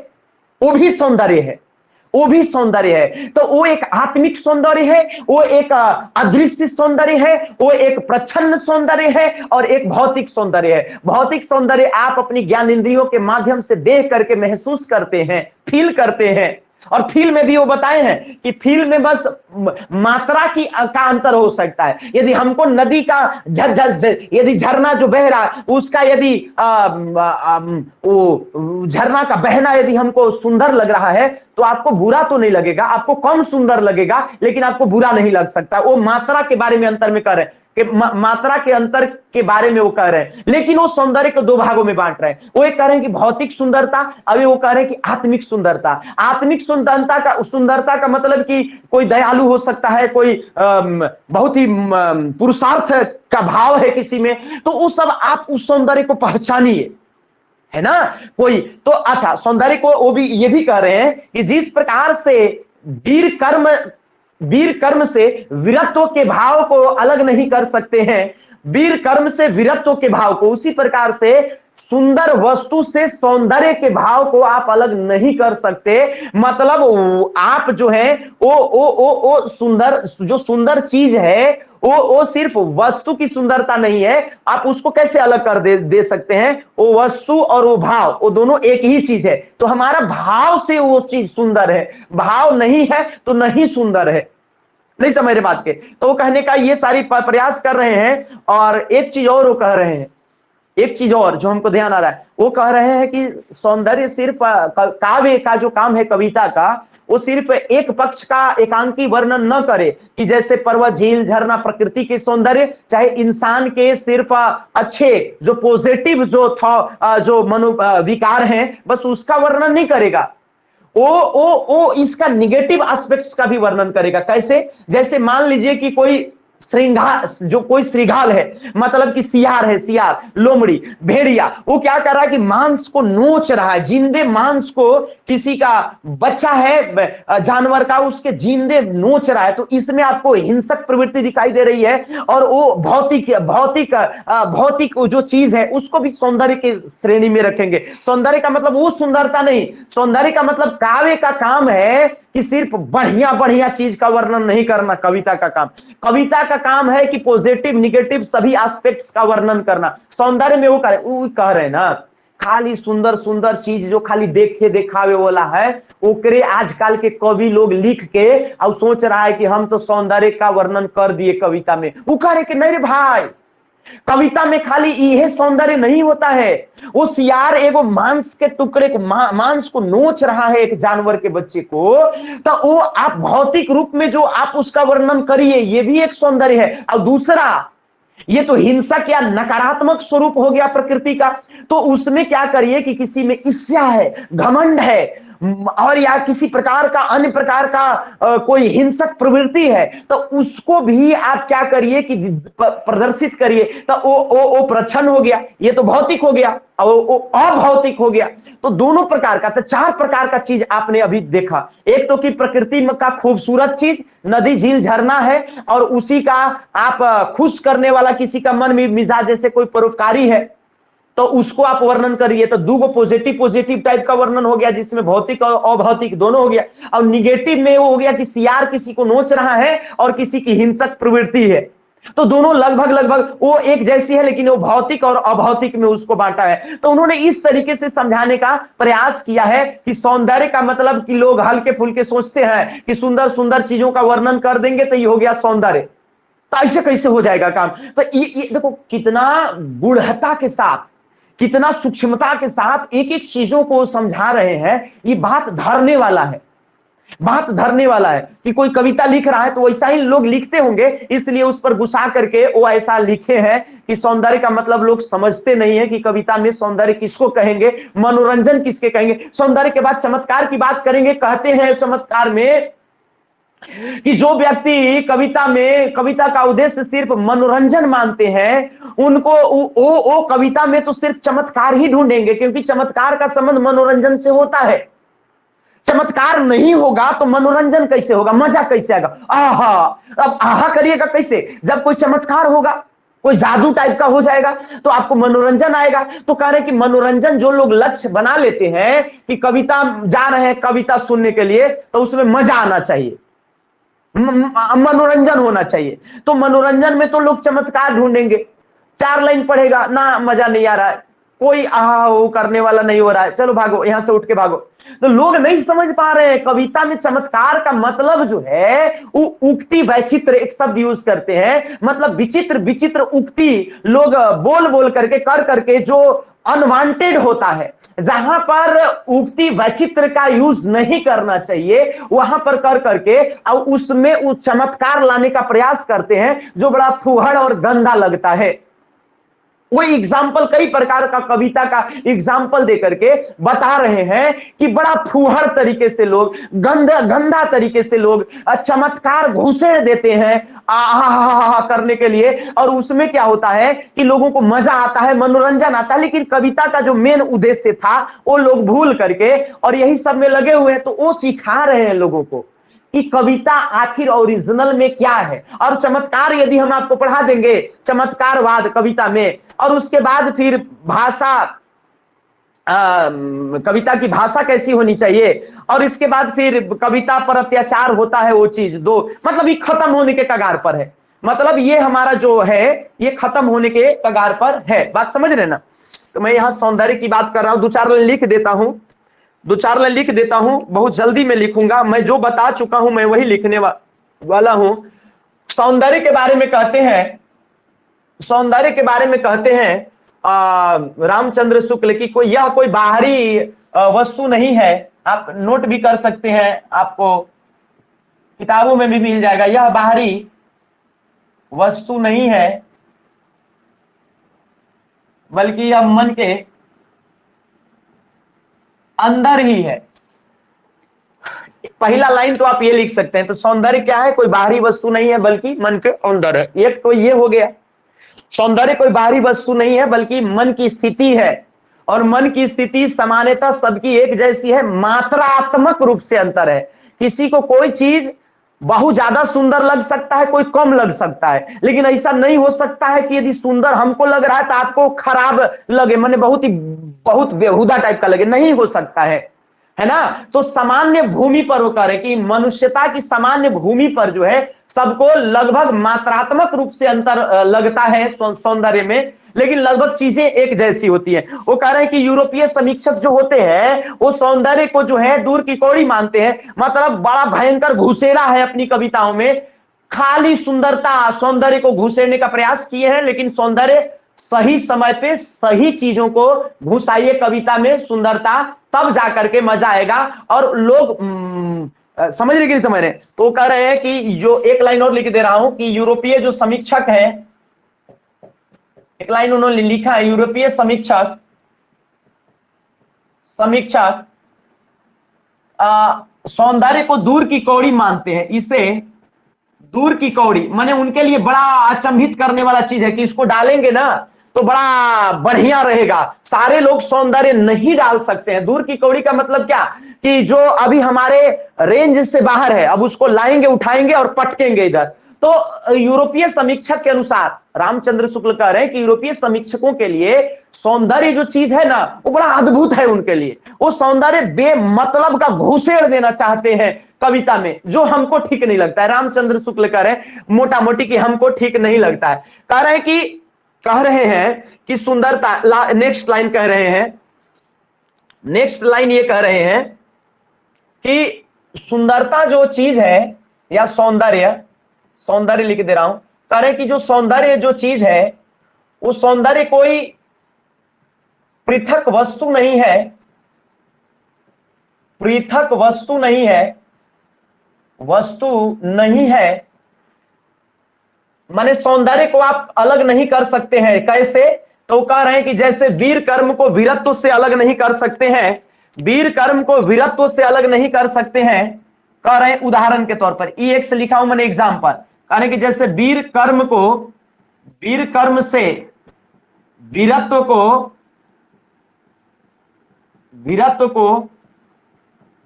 वो भी सौंदर्य है, वो भी सौंदर्य है। तो वो एक आत्मिक सौंदर्य है, वो एक अदृश्य सौंदर्य है, वो एक प्रच्छन्न सौंदर्य है, और एक भौतिक सौंदर्य है। भौतिक सौंदर्य आप अपनी ज्ञान इंद्रियों के माध्यम से देख करके महसूस करते हैं, फील करते हैं। और फील में भी वो बताए हैं कि फील में बस मात्रा का अंतर हो सकता है। यदि हमको नदी का यदि झरना जो बह रहा उसका यदि वो झरना का बहना यदि हमको सुंदर लग रहा है तो आपको बुरा तो नहीं लगेगा, आपको कम सुंदर लगेगा, लेकिन आपको बुरा नहीं लग सकता। वो मात्रा के बारे में अंतर में कर रहे हैं कि मात्रा के अंतर के बारे में वो कह रहे हैं। लेकिन वो सौंदर्य को दो भागों में बांट रहे हैं। वो एक कह रहे हैं कि भौतिक सुंदरता, अभी वो कह रहे हैं कि आत्मिक सुंदरता। आत्मिक सुंदरता का मतलब कि कोई दयालु हो सकता है, कोई बहुत ही पुरुषार्थ का भाव है किसी में, तो वो सब आप उस सौंदर्य को पहचानिए, है ना। कोई तो अच्छा सौंदर्य को वो भी ये भी कह रहे हैं कि जिस प्रकार से वीर कर्म से वीरत्व के भाव को अलग नहीं कर सकते हैं, वीर कर्म से वीरत्व के भाव को, उसी प्रकार से सुंदर वस्तु से सौंदर्य के भाव को आप अलग नहीं कर सकते। मतलब आप जो है वो सुंदर, जो सुंदर चीज है वो सिर्फ वस्तु की सुंदरता नहीं है। आप उसको कैसे अलग कर दे सकते हैं? वो वस्तु और वो भाव, वो दोनों एक ही चीज है। तो हमारा भाव से वो चीज सुंदर है, भाव नहीं है तो नहीं सुंदर है। नहीं समझ रहे बात के? तो वो कहने का ये सारी प्रयास कर रहे हैं। और एक चीज और वो कह रहे हैं, एक चीज और जो हमको ध्यान आ रहा है, वो कह रहे हैं कि सौंदर्य सिर्फ काव्य का जो काम है, कविता का, वो सिर्फ एक पक्ष का एकांकी वर्णन न करे कि जैसे पर्वत, झील, झरना, प्रकृति के सौंदर्य, चाहे इंसान के सिर्फ अच्छे जो पॉजिटिव जो मनो विकार हैं, बस उसका वर्णन नहीं करेगा। वो इसका निगेटिव एस्पेक्ट्स का भी वर्णन करेगा। कैसे? जैसे मान लीजिए कि कोई श्रृंगार, जो कोई श्रृगाल है, मतलब कि सियार है, सियार, लोमड़ी, भेड़िया, वो क्या कर रहा है कि मांस को नोच रहा है, जिंदे मांस को, किसी का बच्चा है जानवर का, उसके जिंदे नोच रहा है। तो इसमें आपको हिंसक प्रवृत्ति दिखाई दे रही है। और वो भौतिक भौतिक भौतिक जो चीज है उसको भी सौंदर्य की श्रेणी में रखेंगे। सौंदर्य का मतलब वो सुंदरता नहीं, सौंदर्य का मतलब काव्य का काम है कि सिर्फ बढ़िया बढ़िया चीज का वर्णन नहीं करना। कविता का काम, कविता का काम है कि पॉजिटिव निगेटिव सभी एस्पेक्ट्स का वर्णन करना। सौंदर्य में वो कह रहे हैं ना, खाली सुंदर सुंदर चीज जो खाली देखे देखावे वाला है, ओकरे आजकल के कवि लोग लिख के और सोच रहा है कि हम तो सौंदर्य का वर्णन कर दिए कविता में। वो कह रहे कि नहीं रे भाई, कविता में खाली यह सौंदर्य नहीं होता है। वो सियार एगो मांस के टुकड़े को, मांस को नोच रहा है एक जानवर के बच्चे को, तो वो आप भौतिक रूप में जो आप उसका वर्णन करिए, ये भी एक सौंदर्य है। और दूसरा, ये तो हिंसक या नकारात्मक स्वरूप हो गया प्रकृति का। तो उसमें क्या करिए कि किसी में ईर्ष्या है, घमंड है, और या किसी प्रकार का अन्य प्रकार का कोई हिंसक प्रवृत्ति है, तो उसको भी आप क्या करिए कि प्रदर्शित करिए। तो वो प्रच्छन्न हो गया, ये तो भौतिक हो गया, और वो अभौतिक हो गया। तो दोनों प्रकार का, तो चार प्रकार का चीज आपने अभी देखा। एक तो कि प्रकृति का खूबसूरत चीज, नदी झील झरना है, और उसी का आप खुश करने वाला किसी का मन में मिजाज, जैसे कोई परोपकारी है तो उसको आप वर्णन करिए। तो दो पॉजिटिव पॉजिटिव टाइप का वर्णन हो गया, जिसमें भौतिक और अभौतिक दोनों हो गया। और निगेटिव में वो हो गया कि सियार किसी को नोच रहा है और किसी की हिंसक प्रवृत्ति है। तो दोनों लगभग लगभग वो एक जैसी है, लेकिन वो भौतिक और अभौतिक में उसको बांटा है। तो उन्होंने इस तरीके से समझाने का प्रयास किया है कि सौंदर्य का मतलब कि लोग हल्के फुल्के सोचते हैं कि सुंदर सुंदर चीजों का वर्णन कर देंगे तो ये हो गया सौंदर्य। तो ऐसे कैसे हो जाएगा काम? तो ये देखो कितना गूढ़ता के साथ, कितना सूक्ष्मता के साथ एक एक चीजों को समझा रहे हैं। ये बात धरने वाला है, बात धरने वाला है। कि कोई कविता लिख रहा है तो वैसा ही लोग लिखते होंगे, इसलिए उस पर गुस्सा करके वो ऐसा लिखे हैं कि सौंदर्य का मतलब लोग समझते नहीं है कि कविता में सौंदर्य किसको कहेंगे, मनोरंजन किसके कहेंगे। सौंदर्य के बाद चमत्कार की बात करेंगे। कहते हैं चमत्कार में कि जो व्यक्ति कविता में, कविता का उद्देश्य सिर्फ मनोरंजन मानते हैं, उनको वो कविता में तो सिर्फ चमत्कार ही ढूंढेंगे, क्योंकि चमत्कार का संबंध मनोरंजन से होता है। चमत्कार नहीं होगा तो मनोरंजन कैसे होगा, मजा कैसे आएगा? आहा, अब आहा करिएगा कैसे? जब कोई चमत्कार होगा, कोई जादू टाइप का हो जाएगा तो आपको मनोरंजन आएगा। तो कह रहे कि मनोरंजन जो लोग लक्ष्य बना लेते हैं कि कविता जा रहे हैं कविता सुनने के लिए, तो उसमें मजा आना चाहिए, मनोरंजन होना चाहिए। तो मनोरंजन में तो लोग चमत्कार ढूंढेंगे। 4 लाइन पढ़ेगा ना, मजा नहीं आ रहा है, कोई आहा वो करने वाला नहीं हो रहा है, चलो भागो यहां से, उठ के भागो। तो लोग नहीं समझ पा रहे हैं कविता में चमत्कार का मतलब जो है वो उक्ति वैचित्र एक शब्द यूज करते हैं, मतलब विचित्र विचित्र उक्ति लोग बोल बोल करके कर करके जो अनवांटेड होता है, जहां पर उक्ति वैचित्र का यूज नहीं करना चाहिए वहां पर कर करके और उसमें वो चमत्कार लाने का प्रयास करते हैं जो बड़ा फूहड़ और गंदा लगता है। वही एग्जाम्पल, कई प्रकार का कविता का एग्जाम्पल देकर के बता रहे हैं कि बड़ा फूहड़ तरीके से लोग, गंदा गंदा तरीके से लोग चमत्कार घुसेड़ देते हैं आहा करने के लिए। और उसमें क्या होता है कि लोगों को मजा आता है, मनोरंजन आता है, लेकिन कविता का जो मेन उद्देश्य था वो लोग भूल करके और यही सब में लगे हुए हैं। तो वो सिखा रहे हैं लोगों को कि कविता आखिर ओरिजिनल में क्या है। और चमत्कार यदि हम आपको पढ़ा देंगे, चमत्कारवाद कविता में, और उसके बाद फिर भाषा, कविता की भाषा कैसी होनी चाहिए, और इसके बाद फिर कविता पर अत्याचार होता है, वो चीज दो, मतलब ये खत्म होने के कगार पर है। मतलब ये हमारा जो है ये खत्म होने के कगार पर है। बात समझ रहे ना? तो मैं यहां सौंदर्य की बात कर रहा हूं, 2-4 लाइन लिख देता हूं, 2-4 लाइन लिख देता हूं, बहुत जल्दी में लिखूंगा। मैं जो बता चुका हूं मैं वही लिखने वाला हूं। सौंदर्य के बारे में कहते हैं, सौंदर्य के बारे में कहते हैं रामचंद्र शुक्ल की यह कोई बाहरी वस्तु नहीं है। आप नोट भी कर सकते हैं, आपको किताबों में भी मिल जाएगा। यह बाहरी वस्तु नहीं है बल्कि यह मन के अंदर ही है। पहला लाइन तो आप ये लिख सकते हैं, तो सौंदर्य क्या है? कोई बाहरी वस्तु नहीं है बल्कि मन के अंदर है। एक तो ये हो गया, सौंदर्य कोई बाहरी वस्तु नहीं है बल्कि मन की स्थिति है, और मन की स्थिति सामान्यतः सबकी एक जैसी है, मात्रात्मक रूप से अंतर है। किसी को कोई चीज बहुत ज्यादा सुंदर लग सकता है, कोई कम लग सकता है, लेकिन ऐसा नहीं हो सकता है कि यदि सुंदर हमको लग रहा है तो आपको खराब लगे, माने बहुत बेहुदा टाइप का लगे, नहीं हो सकता है ना। तो सामान्य भूमि पर वो कह रहे कि मनुष्यता की सामान्य भूमि पर जो है सबको लगभग मात्रात्मक रूप से अंतर लगता है सौंदर्य में, लेकिन लगभग चीजें एक जैसी होती है। वो कह रहे हैं कि यूरोपीय समीक्षक जो होते हैं वो सौंदर्य को जो है दूर की कौड़ी मानते हैं, मतलब बड़ा भयंकर घुसेड़ा है अपनी कविताओं में, खाली सुंदरता सौंदर्य को घुसेड़ने का प्रयास किए हैं, लेकिन सौंदर्य सही समय पे सही चीजों को घुसाइए कविता में, सुंदरता, तब जाकर के मजा आएगा और लोग समझ रहे कि नहीं समझ रहे। तो कह रहे हैं कि जो एक लाइन और लिख दे रहा हूं कि यूरोपीय जो समीक्षक है, एक लाइन उन्होंने लिखा है, यूरोपीय समीक्षक सौंदर्य को दूर की कौड़ी मानते हैं। इसे दूर की कौड़ी माने उनके लिए बड़ा अचंभित करने वाला चीज है कि इसको डालेंगे ना तो बड़ा बढ़िया रहेगा, सारे लोग सौंदर्य नहीं डाल सकते हैं। दूर की कौड़ी का मतलब क्या कि जो अभी हमारे रेंज से बाहर है, अब उसको लाएंगे, उठाएंगे और पटकेंगे इधर। तो यूरोपीय समीक्षक के अनुसार रामचंद्र शुक्ल कह रहे हैं कि यूरोपीय समीक्षकों के लिए सौंदर्य जो चीज है ना वो बड़ा अद्भुत है उनके लिए। वो सौंदर्य बेमतलब का घुसेड़ देना चाहते हैं कविता में, जो हमको ठीक नहीं लगता है। रामचंद्र शुक्ल कह रहे हैं मोटा मोटी कि हमको ठीक नहीं लगता है। कह रहे हैं कि सुंदरता, नेक्स्ट लाइन कह रहे हैं, नेक्स्ट लाइन ये कह रहे हैं कि सुंदरता जो चीज है या सौंदर्य लिख दे रहा हूं, कह रहे हैं कि जो सौंदर्य जो चीज है वो सौंदर्य कोई पृथक वस्तु नहीं है, पृथक वस्तु नहीं है, वस्तु नहीं है, माने सौंदर्य को आप अलग नहीं कर सकते हैं। कैसे? तो कह रहे हैं कि जैसे वीर कर्म को वीरत्व से अलग नहीं कर सकते हैं, वीर कर्म को वीरत्व से अलग नहीं कर सकते हैं। कह रहे हैं उदाहरण के तौर पर EX लिखा हूं मैंने एग्जाम्पल, कह रहे हैं कि जैसे वीर कर्म से वीरत्व को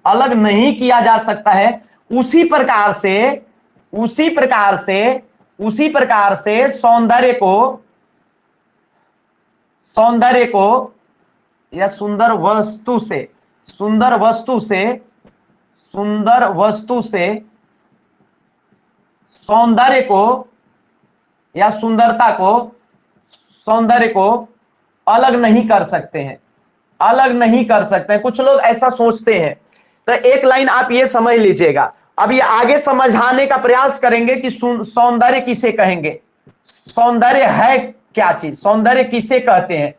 अलग नहीं किया जा सकता है, उसी प्रकार से सौंदर्य को या सुंदर वस्तु से सौंदर्य को या सौंदर्य को अलग नहीं कर सकते हैं, कुछ लोग ऐसा सोचते हैं। तो एक लाइन आप ये समझ लीजिएगा, अब ये आगे समझाने का प्रयास करेंगे कि सौंदर्य किसे कहेंगे, सौंदर्य है क्या चीज, सौंदर्य किसे कहते हैं,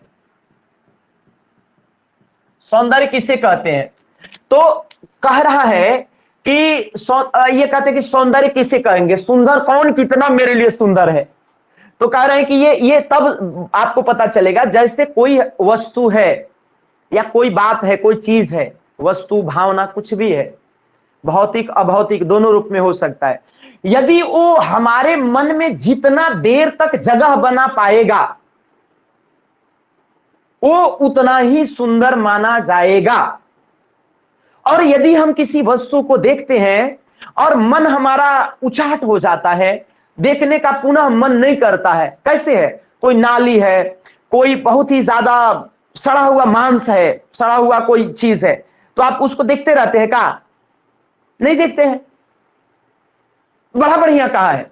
सौंदर्य किसे कहते हैं। तो कह रहा है कि ये कहते हैं कि सौंदर्य किसे कहेंगे, सुंदर कौन कितना मेरे लिए सुंदर है। तो कह रहे हैं कि ये तब आपको पता चलेगा जैसे कोई वस्तु है या कोई बात है, कोई चीज है, वस्तु भावना कुछ भी है, भौतिक अभौतिक दोनों रूप में हो सकता है, यदि वो हमारे मन में जितना देर तक जगह बना पाएगा वो उतना ही सुंदर माना जाएगा। और यदि हम किसी वस्तु को देखते हैं और मन हमारा उचाट हो जाता है, देखने का पुनः मन नहीं करता है, कैसे है, कोई नाली है, कोई बहुत ही ज्यादा सड़ा हुआ मांस है, सड़ा हुआ कोई चीज है, तो आप उसको देखते रहते हैं क्या? नहीं देखते हैं। बड़ा बढ़िया कहा है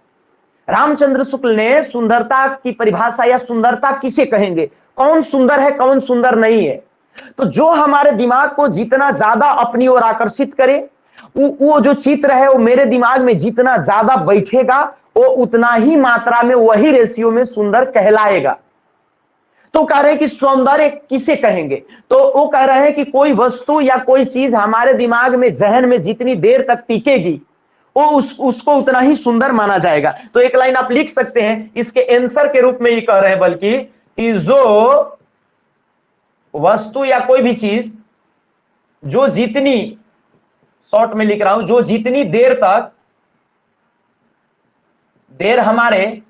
रामचंद्र शुक्ल ने, सुंदरता की परिभाषा या सुंदरता किसे कहेंगे, कौन सुंदर है कौन सुंदर नहीं है। तो जो हमारे दिमाग को जितना ज्यादा अपनी ओर आकर्षित करे, वो जो चित्र है वो मेरे दिमाग में जितना ज्यादा बैठेगा वो उतना ही मात्रा में, वही रेशियो में सुंदर कहलाएगा। तो कह रहे हैं कि सौंदर्य किसे कहेंगे, तो वो कह रहे हैं कि कोई वस्तु या कोई चीज हमारे दिमाग में, जहन में जितनी देर तक टिकेगी वो उसको उतना ही सुंदर माना जाएगा। तो एक लाइन आप लिख सकते हैं इसके आंसर के रूप में ये कह रहे हैं बल्कि कि जो वस्तु या कोई भी चीज जो जितनी शॉर्ट में लिख रहा हूं, जो जितनी देर हमारे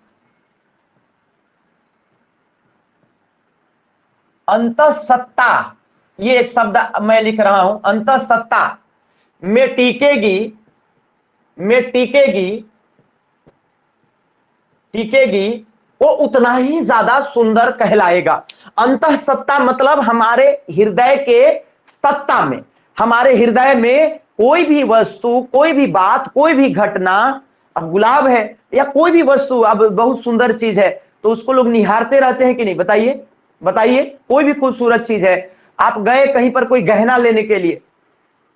अंतःसत्ता, ये एक शब्द मैं लिख रहा हूं, अंतःसत्ता में टिकेगी वो उतना ही ज्यादा सुंदर कहलाएगा। अंतःसत्ता मतलब हमारे हृदय के सत्ता में, हमारे हृदय में कोई भी वस्तु, कोई भी बात, कोई भी घटना, अब गुलाब है या कोई भी वस्तु अब बहुत सुंदर चीज है तो उसको लोग निहारते रहते हैं कि नहीं? बताइए बताइए। कोई भी खूबसूरत चीज है, आप गए कहीं पर कोई गहना लेने के लिए,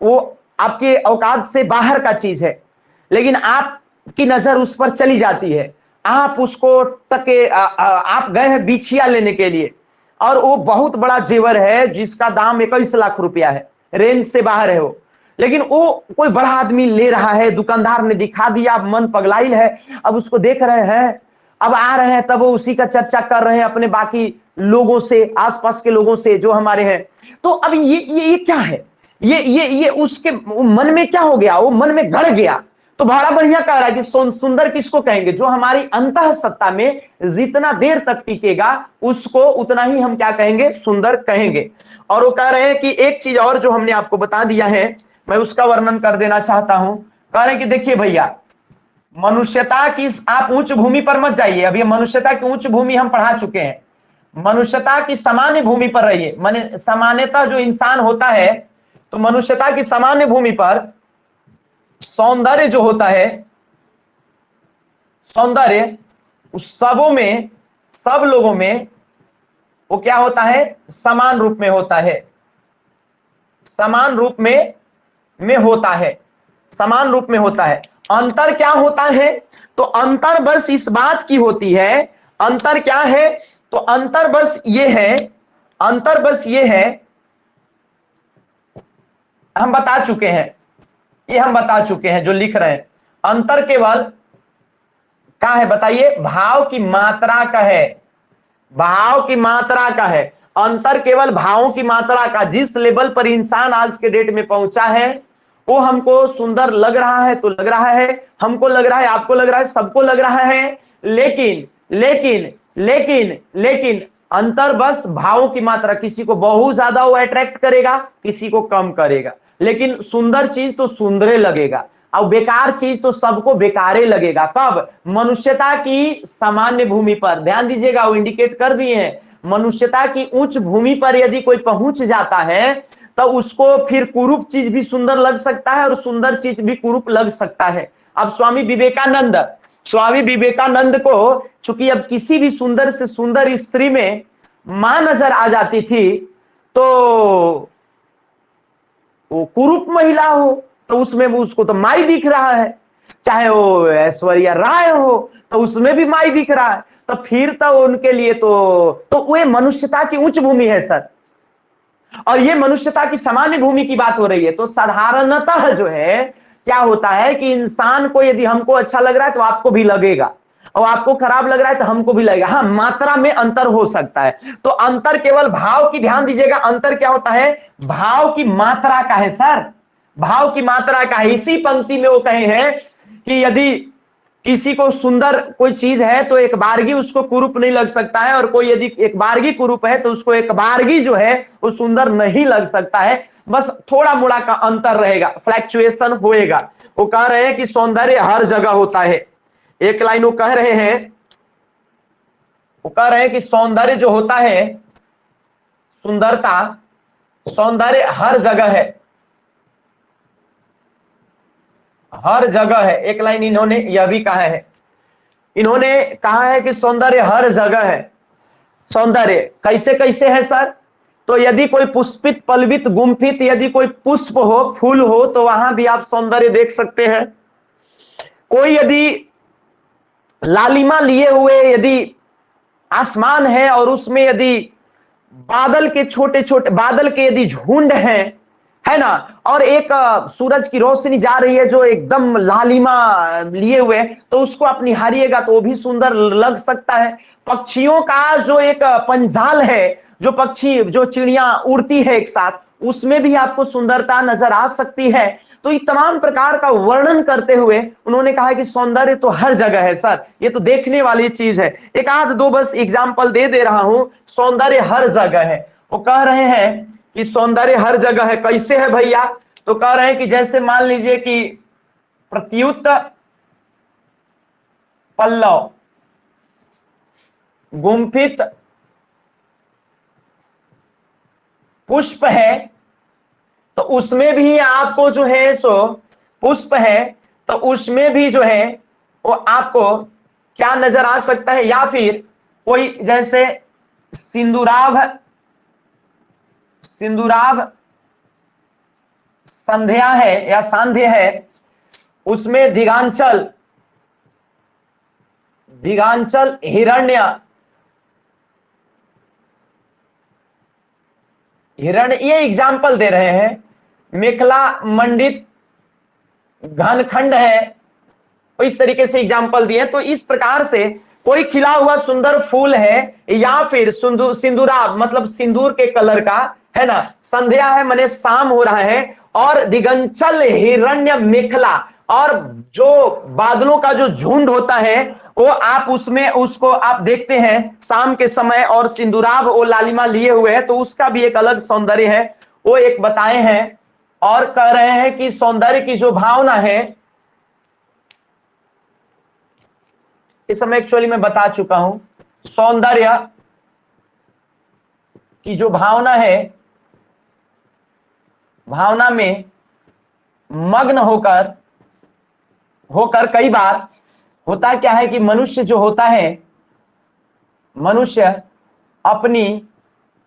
वो आपके औकात से बाहर का चीज है, लेकिन आपकी नजर उस पर चली जाती है, आप उसको टके आप गए हैं बिछिया लेने के लिए और वो बहुत बड़ा जेवर है जिसका दाम 21 लाख रुपया है, रेंज से बाहर है वो, लेकिन वो कोई बड़ा आदमी ले रहा है, दुकानदार ने दिखा दिया, मन पगलाइल है, अब उसको देख रहे हैं, अब आ रहे हैं, तब वो उसी का चर्चा कर रहे हैं अपने बाकी लोगों से, आसपास के लोगों से जो हमारे हैं। तो अब ये क्या है? ये उसके मन में क्या हो गया? वो मन में गड़ गया। तो बड़ा बढ़िया कह रहा है कि सुंदर किसको कहेंगे? जो हमारी अंतः सत्ता में जितना देर तक टिकेगा उसको उतना ही हम क्या कहेंगे? सुंदर कहेंगे। और वो कह रहे हैं कि एक चीज और जो हमने आपको बता दिया है, मैं उसका वर्णन कर देना चाहता हूं। कह रहे हैं कि देखिए भैया, मनुष्यता की, आप उच्च भूमि पर मत जाइए, अब ये मनुष्यता की उच्च भूमि हम पढ़ा चुके हैं, मनुष्यता की सामान्य भूमि पर रहिए। माने सामान्यता जो इंसान होता है, तो मनुष्यता की सामान्य भूमि पर सौंदर्य जो होता है, सौंदर्य उस सबों में, सब लोगों में वो क्या होता है? समान रूप में होता है, समान रूप में होता है, समान रूप में होता है। अंतर क्या होता है? तो अंतर बस इस बात की होती है, अंतर क्या है? तो अंतर बस ये है, अंतर बस ये है, हम बता चुके हैं, ये हम बता चुके हैं जो लिख रहे हैं। अंतर केवल क्या है बताइए? भाव की मात्रा का है, भाव की मात्रा का है। अंतर केवल भावों की मात्रा का। जिस लेवल पर इंसान आज के डेट में पहुंचा है, वो हमको सुंदर लग रहा है तो लग रहा है, हमको लग रहा है, आपको लग रहा है, सबको लग रहा है, लेकिन लेकिन लेकिन लेकिन अंतर बस भावों की मात्रा। किसी को बहुत ज्यादा वो अट्रैक्ट करेगा, किसी को कम करेगा, लेकिन सुंदर चीज तो सुंदरे लगेगा और बेकार चीज तो सबको बेकारे लगेगा। कब? मनुष्यता की सामान्य भूमि पर। ध्यान दीजिएगा, वो इंडिकेट कर दिए हैं, मनुष्यता की उच्च भूमि पर यदि कोई पहुंच जाता है तो उसको फिर कुरूप चीज भी सुंदर लग सकता है और सुंदर चीज भी कुरूप लग सकता है। अब स्वामी विवेकानंद को चूंकि अब किसी भी सुंदर से सुंदर स्त्री में मां नजर आ जाती थी, तो वो कुरूप महिला हो तो उसमें उसको तो माई दिख रहा है, चाहे वो ऐश्वर्या राय हो तो उसमें भी माई दिख रहा है, तो फिर तो उनके लिए तो वो मनुष्यता की उच्च भूमि है सर, और ये मनुष्यता की सामान्य भूमि की बात हो रही है। तो साधारणतः जो है क्या होता है कि इंसान को यदि हमको अच्छा लग रहा है तो आपको भी लगेगा, और आपको खराब लग रहा है तो हमको भी लगेगा। हाँ, मात्रा में अंतर हो सकता है। तो अंतर केवल भाव की, ध्यान दीजिएगा, अंतर क्या होता है? भाव की मात्रा का है सर, भाव की मात्रा का है। इसी पंक्ति में वो कहे हैं कि यदि किसी को सुंदर कोई चीज है तो एक बारगी उसको कुरूप नहीं लग सकता है, और कोई यदि एक बारगी कुरूप है तो उसको एक बारगी जो है वो सुंदर नहीं लग सकता है। बस थोड़ा मोड़ा का अंतर रहेगा, फ्लैक्चुएशन होएगा। वो कह रहे हैं कि सौंदर्य हर जगह होता है। एक लाइन वो कह रहे हैं, वो कह रहे हैं कि सौंदर्य जो होता है, सुंदरता, सौंदर्य हर जगह है, हर जगह है। एक लाइन इन्होंने यह भी कहा है, इन्होंने कहा है कि सौंदर्य हर जगह है। सौंदर्य कैसे कैसे है सर? तो यदि कोई पुष्पित, पल्वित, गुम्फित यदि कोई पुष्प हो, फूल हो, तो वहां भी आप सौंदर्य देख सकते हैं। कोई यदि लालिमा लिए हुए यदि आसमान है और उसमें यदि बादल के छोटे छोटे, बादल के यदि झुंड हैं, है ना, और एक सूरज की रोशनी जा रही है जो एकदम लालिमा लिए हुए, तो उसको आप निहारिएगा तो वो भी सुंदर लग सकता है। पक्षियों का जो एक पंजाल है, जो पक्षी, जो चिड़िया उड़ती है एक साथ, उसमें भी आपको सुंदरता नजर आ सकती है। तो ये तमाम प्रकार का वर्णन करते हुए उन्होंने कहा कि सौंदर्य तो हर जगह है सर, ये तो देखने वाली चीज है। एक आध दो बस एग्जाम्पल दे रहा हूं, सौंदर्य हर जगह है। वो कह रहे हैं कि सौंदर्य हर जगह है, कैसे है भैया? तो कह रहे हैं कि जैसे मान लीजिए कि प्रत्युत पल्लव, गुंफित पुष्प है, तो उसमें भी आपको जो है सो पुष्प है, तो उसमें भी जो है वो आपको क्या नजर आ सकता है? या फिर कोई जैसे सिंदूराभ, सिंदूराभ संध्या है या सांध्य है, उसमें दिगांचल, दिगांचल हिरण्य, हिरण्य, ये एग्जाम्पल दे रहे हैं। मेखला मंडित घनखंड है, तो इस तरीके से एग्जाम्पल दिए। तो इस प्रकार से कोई खिला हुआ सुंदर फूल है, या फिर सिंदूराभ मतलब सिंदूर के कलर का है ना, संध्या है माने शाम हो रहा है, और दिगंचल हिरण्य मेखला, और जो बादलों का जो झुंड होता है वो आप उसमें उसको आप देखते हैं शाम के समय, और सिंदूराभ वो लालिमा लिए हुए है, तो उसका भी एक अलग सौंदर्य है, वो एक बताए हैं। और कह रहे हैं कि सौंदर्य की जो भावना है, इस समय एक्चुअली मैं बता चुका हूं, सौंदर्य की जो भावना है, भावना में मग्न होकर होकर कई बार होता क्या है कि मनुष्य जो होता है, मनुष्य अपनी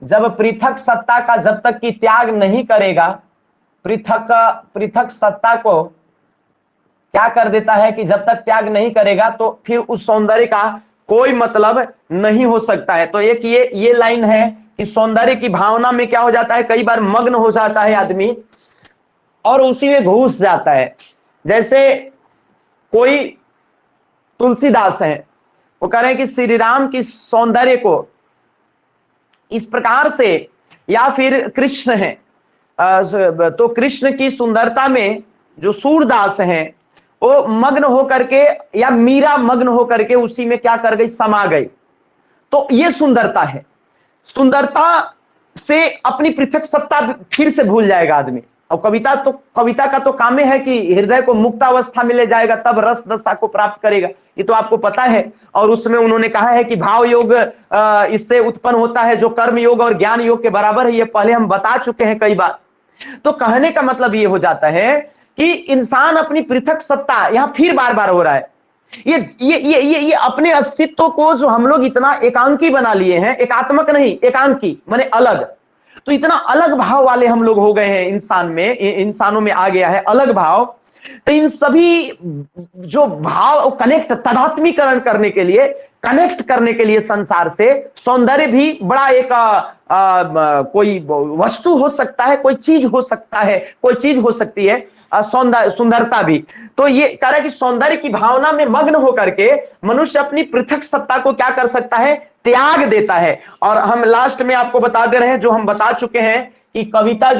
जब पृथक सत्ता का जब तक कि त्याग नहीं करेगा, पृथक सत्ता को क्या कर देता है कि जब तक त्याग नहीं करेगा तो फिर उस सौंदर्य का कोई मतलब नहीं हो सकता है। तो एक ये लाइन है कि सौंदर्य की भावना में क्या हो जाता है, कई बार मग्न हो जाता है आदमी और उसी में घुस जाता है। जैसे कोई तुलसीदास है, वो कह रहे हैं कि श्री राम की सौंदर्य को इस प्रकार से, या फिर कृष्ण है, तो कृष्ण की सुंदरता में जो सूरदास हैं वो मग्न होकर के, या मीरा मग्न होकर के उसी में क्या कर गई, समा गई। तो ये सुंदरता है। सुंदरता से अपनी पृथक सत्ता फिर से भूल जाएगा आदमी। और कविता का तो काम है कि हृदय को मुक्त अवस्था में ले जाएगा, तब रस दशा को प्राप्त करेगा, ये तो आपको पता है। और उसमें उन्होंने कहा है कि भाव योग इससे उत्पन्न होता है जो कर्म योग और ज्ञान योग के बराबर है, ये पहले हम बता चुके हैं कई बार। तो कहने का मतलब ये हो जाता है कि इंसान अपनी पृथक सत्ता यहां फिर बार बार हो रहा है, ये अपने अस्तित्व को जो हम लोग इतना एकांकी बना लिए हैं, एकात्मक नहीं, एकांकी माने अलग, तो इतना अलग भाव वाले हम लोग हो गए हैं, इंसानों में आ गया है अलग भाव। तो इन सभी जो भाव कनेक्ट, तदात्मीकरण करने के लिए, कनेक्ट करने के लिए संसार से, सौंदर्य भी बड़ा एक कोई वस्तु हो सकता है, कोई चीज हो सकता है, कोई चीज हो सकती है, सुंदरता भी। तो ये कह रहा है कि सौंदर्य की भावना में मग्न होकर के मनुष्य अपनी पृथक सत्ता को क्या कर सकता है, त्याग देता है। और हम लास्ट में आपको बता दे रहे हैं, जो हम बता चुके हैं कि कविता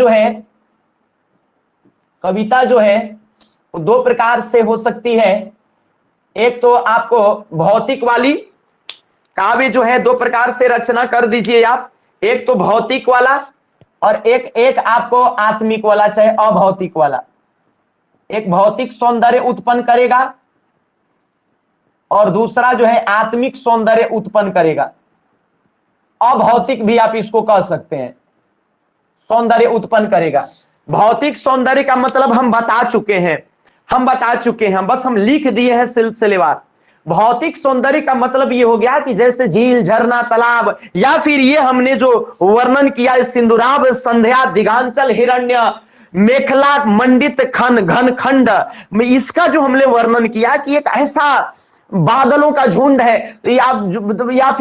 जो है वो दो प्रकार से हो सकती है। एक तो आपको भौतिक वाली, काव्य जो है दो प्रकार से रचना कर दीजिए आप, एक तो भौतिक वाला और एक आपको आत्मिक वाला, चाहे अभौतिक वाला। एक भौतिक सौंदर्य उत्पन्न करेगा और दूसरा जो है आत्मिक सौंदर्य उत्पन्न करेगा। अभौतिक भी आप इसको कह सकते हैं, सौंदर्य उत्पन्न करेगा। भौतिक सौंदर्य का मतलब हम बता चुके हैं, बस हम लिख दिए हैं सिलसिलेवार। भौतिक सौंदर्य का मतलब ये हो गया कि जैसे झील, झरना, तालाब, या फिर ये हमने जो वर्णन किया, सिंदूराभ संध्या, दिगांचल हिरण्य, मेखला मंडित घन खंड, इसका जो हमने वर्णन किया कि एक ऐसा बादलों का झुंड है, या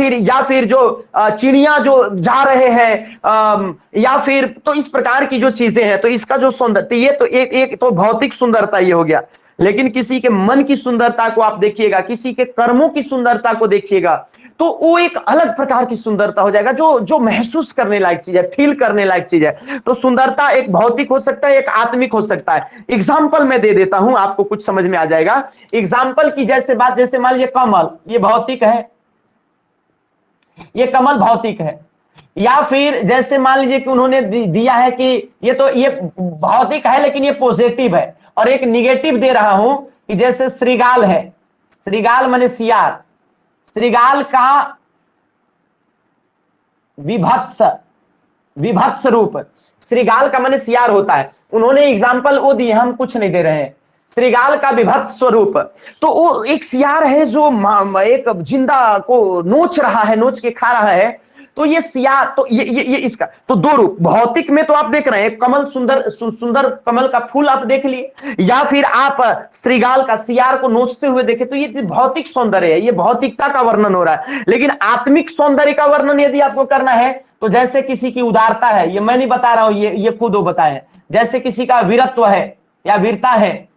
फिर जो चिड़िया जो जा रहे हैं, या फिर तो इस प्रकार की जो चीजें हैं, तो इसका जो सौंदर्य, ये तो एक तो भौतिक सुंदरता ये हो गया। लेकिन किसी के मन की सुंदरता को आप देखिएगा, किसी के कर्मों की सुंदरता को देखिएगा, तो वो एक अलग प्रकार की सुंदरता हो जाएगा, जो जो महसूस करने लायक चीज है, फील करने लायक चीज है। तो सुंदरता एक भौतिक हो सकता है, एक आत्मिक हो सकता है। एग्जाम्पल मैं दे देता हूं, आपको कुछ समझ में आ जाएगा। एग्जाम्पल की जैसे बात, जैसे मान लीजिए कमल, ये भौतिक है, ये कमल भौतिक है। या फिर जैसे मान लीजिए कि उन्होंने दिया है कि ये भौतिक है लेकिन ये पॉजिटिव है, और एक निगेटिव दे रहा हूं कि जैसे श्रृगाल है, श्रृगाल माने सियार, श्रृगाल का विभत्स, विभत्स रूप, श्रृगाल का माने सियार होता है। उन्होंने एग्जाम्पल वो दिए, हम कुछ नहीं दे रहे हैं। श्रृगाल का विभत्स स्वरूप, तो वो एक सियार है जो एक जिंदा को नोच रहा है, नोच के खा रहा है। तो ये सियार, तो ये इसका तो दो रूप, भौतिक में तो आप देख रहे हैं कमल, सुंदर सुंदर कमल का फूल आप देख लिए, या फिर आप श्रृगाल का सियार को नोचते हुए देखे, तो ये भौतिक सौंदर्य है, ये भौतिकता का वर्णन हो रहा है। लेकिन आत्मिक सौंदर्य का वर्णन यदि आपको करना है, तो जैसे किसी की उदारता है, ये मैं नहीं बता रहा हूं, ये खुद वो बताए, जैसे किसी का वीरत्व है या वीरता है,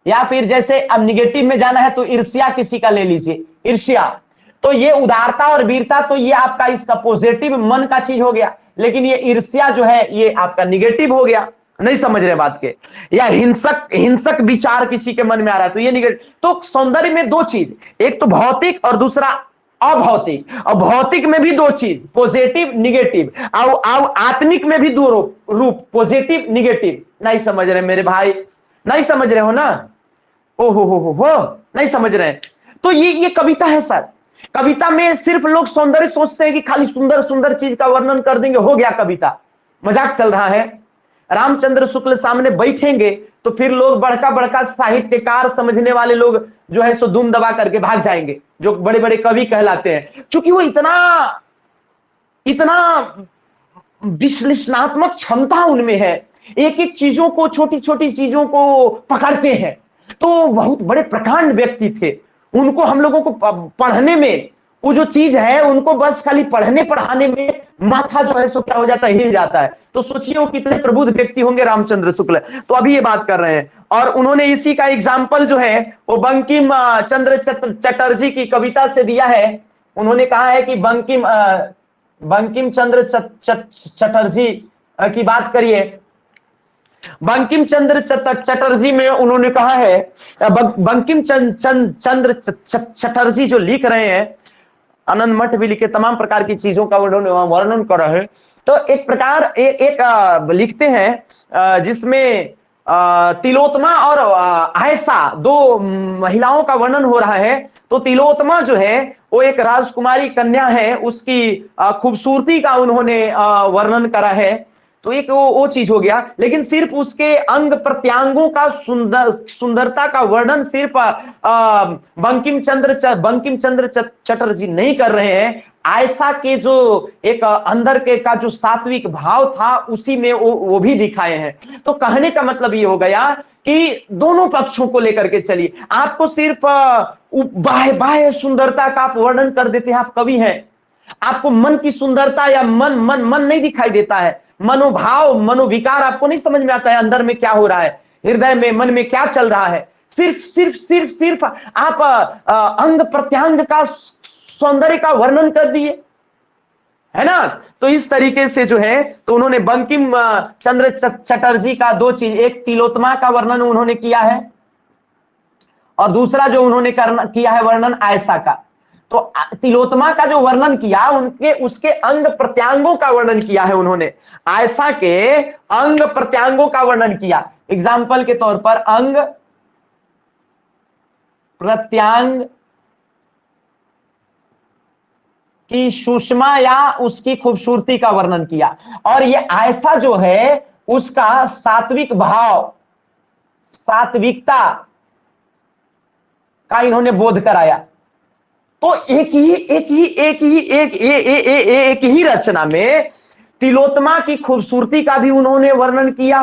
या फिर जैसे अब निगेटिव में जाना है तो ईर्ष्या किसी का ले लीजिए, ईर्ष्या, तो ये उदारता और वीरता, तो ये आपका इसका पॉजिटिव मन का चीज हो गया। लेकिन ये ईर्ष्या जो है ये आपका निगेटिव हो गया, नहीं समझ रहे बात के। या हिंसक, हिंसक विचार किसी के मन में आ रहा है तो ये निगेटिव। तो सौंदर्य में दो चीज, एक तो भौतिक और दूसरा अभौतिक, और भौतिक में भी दो चीज, पॉजिटिव निगेटिव, और आत्मिक में भी दो रूप, पॉजिटिव निगेटिव। नहीं समझ रहे मेरे भाई, नहीं समझ रहे हो ना? हो नहीं समझ रहे। तो ये कविता है सर। कविता में सिर्फ लोग सौंदर्य सोचते हैं कि खाली सुंदर सुंदर चीज का वर्णन कर देंगे, हो गया कविता, मजाक चल रहा है। रामचंद्र शुक्ल सामने बैठेंगे तो फिर लोग बड़का बड़का साहित्यकार समझने वाले लोग जो है सो दुम दबा करके भाग जाएंगे, जो बड़े बड़े कवि कहलाते हैं, क्योंकि वो इतना इतना विश्लेषणात्मक क्षमता उनमें है, एक एक चीजों को, छोटी छोटी चीजों को पकड़ते हैं। तो बहुत बड़े प्रकांड व्यक्ति थे, उनको हम लोगों को पढ़ने में, वो जो चीज है उनको बस खाली पढ़ने पढ़ाने में माथा जो है सो क्या हो जाता है, हिल जाता है। तो सोचिए वो कितने प्रबुद्ध व्यक्ति होंगे रामचंद्र शुक्ल। तो अभी ये बात कर रहे हैं, और उन्होंने इसी का एग्जाम्पल जो है वो बंकिम चंद्र चटर्जी की कविता से दिया है। उन्होंने कहा है कि बंकिम चंद्र चटर्जी की बात करिए। बंकिम चंद्र चटर्जी में उन्होंने कहा है, बंकिम चंद्र चटर्जी जो लिख रहे हैं, आनंद मठ भी लिखे, तमाम प्रकार की चीजों का उन्होंने वर्णन करा है। तो एक प्रकार एक लिखते हैं जिसमें तिलोत्मा और आयशा दो महिलाओं का वर्णन हो रहा है। तो तिलोत्मा जो है वो एक राजकुमारी कन्या है, उसकी खूबसूरती का उन्होंने वर्णन करा है। तो एक वो चीज हो गया, लेकिन सिर्फ उसके अंग प्रत्यांगों का सुंदरता का वर्णन सिर्फ बंकिम चंद्र चटर्जी नहीं कर रहे हैं। आयशा के जो एक अंदर के का जो सात्विक भाव था उसी में वो भी दिखाए हैं। तो कहने का मतलब ये हो गया कि दोनों पक्षों को लेकर के चलिए। आपको सिर्फ बाह्य सुंदरता का आप वर्णन कर देते हैं, आप कवि हैं, आपको मन की सुंदरता या मन नहीं दिखाई देता है, मनोभाव मनोविकार आपको नहीं समझ में आता है, अंदर में क्या हो रहा है, हृदय में मन में क्या चल रहा है। सिर्फ आप अंग प्रत्यंग का सौंदर्य का वर्णन कर दिए, है ना। तो इस तरीके से जो है, तो उन्होंने बंकिम चंद्र चटर्जी का दो चीज, एक तिलोत्मा का वर्णन उन्होंने किया है, और दूसरा जो उन्होंने किया है वर्णन आयशा का। तो तिलोत्मा का जो वर्णन किया, उनके उसके अंग प्रत्यांगों का वर्णन किया है उन्होंने, आयशा के अंग प्रत्यांगों का वर्णन किया। एग्जाम्पल के तौर पर अंग प्रत्यांग की सुषमा या उसकी खूबसूरती का वर्णन किया, और ये आयशा जो है उसका सात्विक भाव, सात्विकता का इन्होंने बोध कराया। तो एक ही रचना में तिलोत्मा की खूबसूरती का भी उन्होंने वर्णन किया,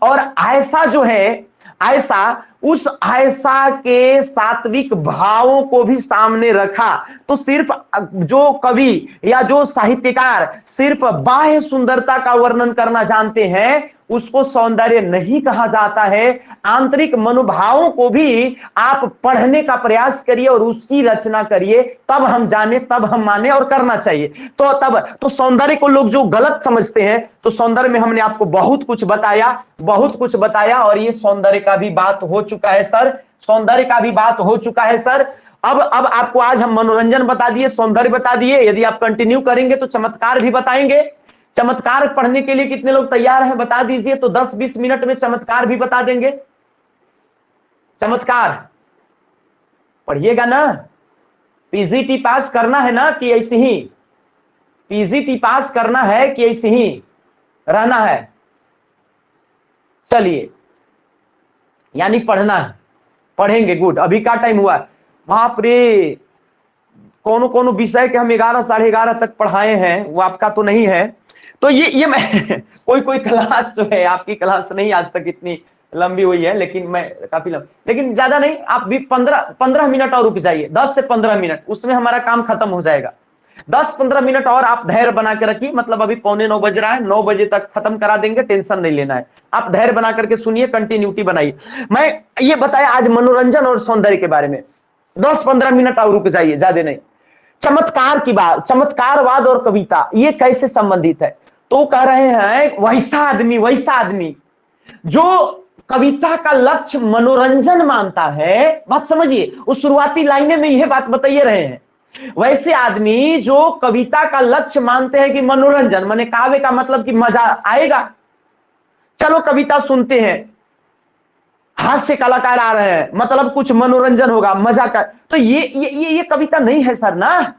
और आयशा जो है, आयशा, उस आयशा के सात्विक भावों को भी सामने रखा। तो सिर्फ जो कवि या जो साहित्यकार सिर्फ बाह्य सुंदरता का वर्णन करना जानते हैं, उसको सौंदर्य नहीं कहा जाता है। आंतरिक मनोभावों को भी आप पढ़ने का प्रयास करिए और उसकी रचना करिए, तब हम जाने, तब हम माने, और करना चाहिए। तो तब तो सौंदर्य को लोग जो गलत समझते हैं, तो सौंदर्य में हमने आपको बहुत कुछ बताया और ये सौंदर्य का भी बात हो चुका है सर, सौंदर्य का भी बात हो चुका है सर। अब आपको आज हम मनोरंजन बता दिए, सौंदर्य बता दिए, यदि आप कंटिन्यू करेंगे तो चमत्कार भी बताएंगे। चमत्कार पढ़ने के लिए कितने लोग तैयार हैं बता दीजिए, तो 10-20 मिनट में चमत्कार भी बता देंगे। चमत्कार पढ़िएगा ना? पीजीटी पास करना है ना कि ऐसे ही? पीजीटी पास करना है कि ऐसे ही रहना है? चलिए, यानी पढ़ना है, पढ़ेंगे। गुड, अभी का टाइम हुआ? बाप रे, कौन विषय के हम 11 साढ़े 11 तक पढ़ाए हैं, वो आपका तो नहीं है। तो ये मैं कोई क्लास जो है, आपकी क्लास नहीं आज तक इतनी लंबी हुई है, लेकिन मैं काफी लेकिन ज्यादा नहीं, आप भी 15 मिनट और रुक जाइए, 10 से 15 मिनट, उसमें हमारा काम खत्म हो जाएगा। 10-15 मिनट और आप धैर्य बना के रखिए, मतलब अभी 8:45 बज रहा है, 9 बजे तक खत्म करा देंगे, टेंशन नहीं लेना है। आप धैर्य बना करके सुनिए, कंटिन्यूटी बनाइए। मैं ये बताया आज मनोरंजन और सौंदर्य के बारे में। 10-15 मिनट और रुक जाइए, ज्यादा नहीं। चमत्कार की बात, चमत्कारवाद और कविता ये कैसे संबंधित है? तो कह रहे हैं वैसा आदमी जो कविता का लक्ष्य मनोरंजन मानता है, बात समझिए, उस शुरुआती लाइनें में यह बात बताइए रहे हैं। वैसे आदमी जो कविता का लक्ष्य मानते हैं कि मनोरंजन, माने काव्य का मतलब कि मजा आएगा, चलो कविता सुनते हैं, हास्य कलाकार आ रहे हैं, मतलब कुछ मनोरंजन होगा, मजा का, तो ये कविता नहीं है सर ना।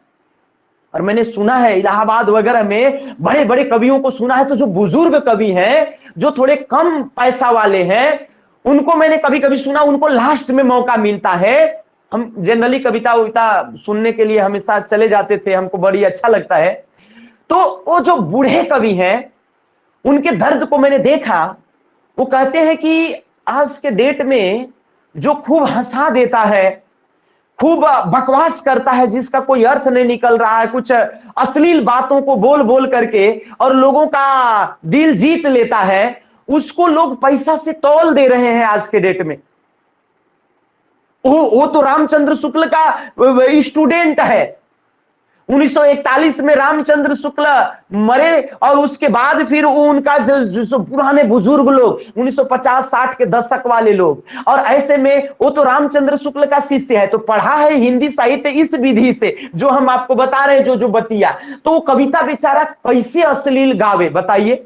और मैंने सुना है इलाहाबाद वगैरह में बड़े बड़े कवियों को सुना है, तो जो बुजुर्ग कवि हैं, जो थोड़े कम पैसा वाले हैं, उनको मैंने कभी कभी सुना, उनको लास्ट में मौका मिलता है। हम जनरली कविता सुनने के लिए हमेशा चले जाते थे, हमको बड़ी अच्छा लगता है। तो वो जो बूढ़े कवि हैं, उनके दर्द को मैंने देखा। वो कहते हैं कि आज के डेट में जो खूब हंसा देता है, खूब बकवास करता है, जिसका कोई अर्थ नहीं निकल रहा है, कुछ अश्लील बातों को बोल बोल करके और लोगों का दिल जीत लेता है, उसको लोग पैसा से तौल दे रहे हैं आज के डेट में। वो तो रामचंद्र शुक्ल का स्टूडेंट है। 1941 में रामचंद्र शुक्ल मरे और उसके बाद फिर उनका जो पुराने बुजुर्ग लोग 1950-60 के दशक वाले लोग, और ऐसे में वो तो रामचंद्र शुक्ल का शिष्य है, तो पढ़ा है हिंदी साहित्य इस विधि से जो हम आपको बता रहे हैं, जो बतिया, तो वो कविता बेचारा कैसे अश्लील गावे बताइए?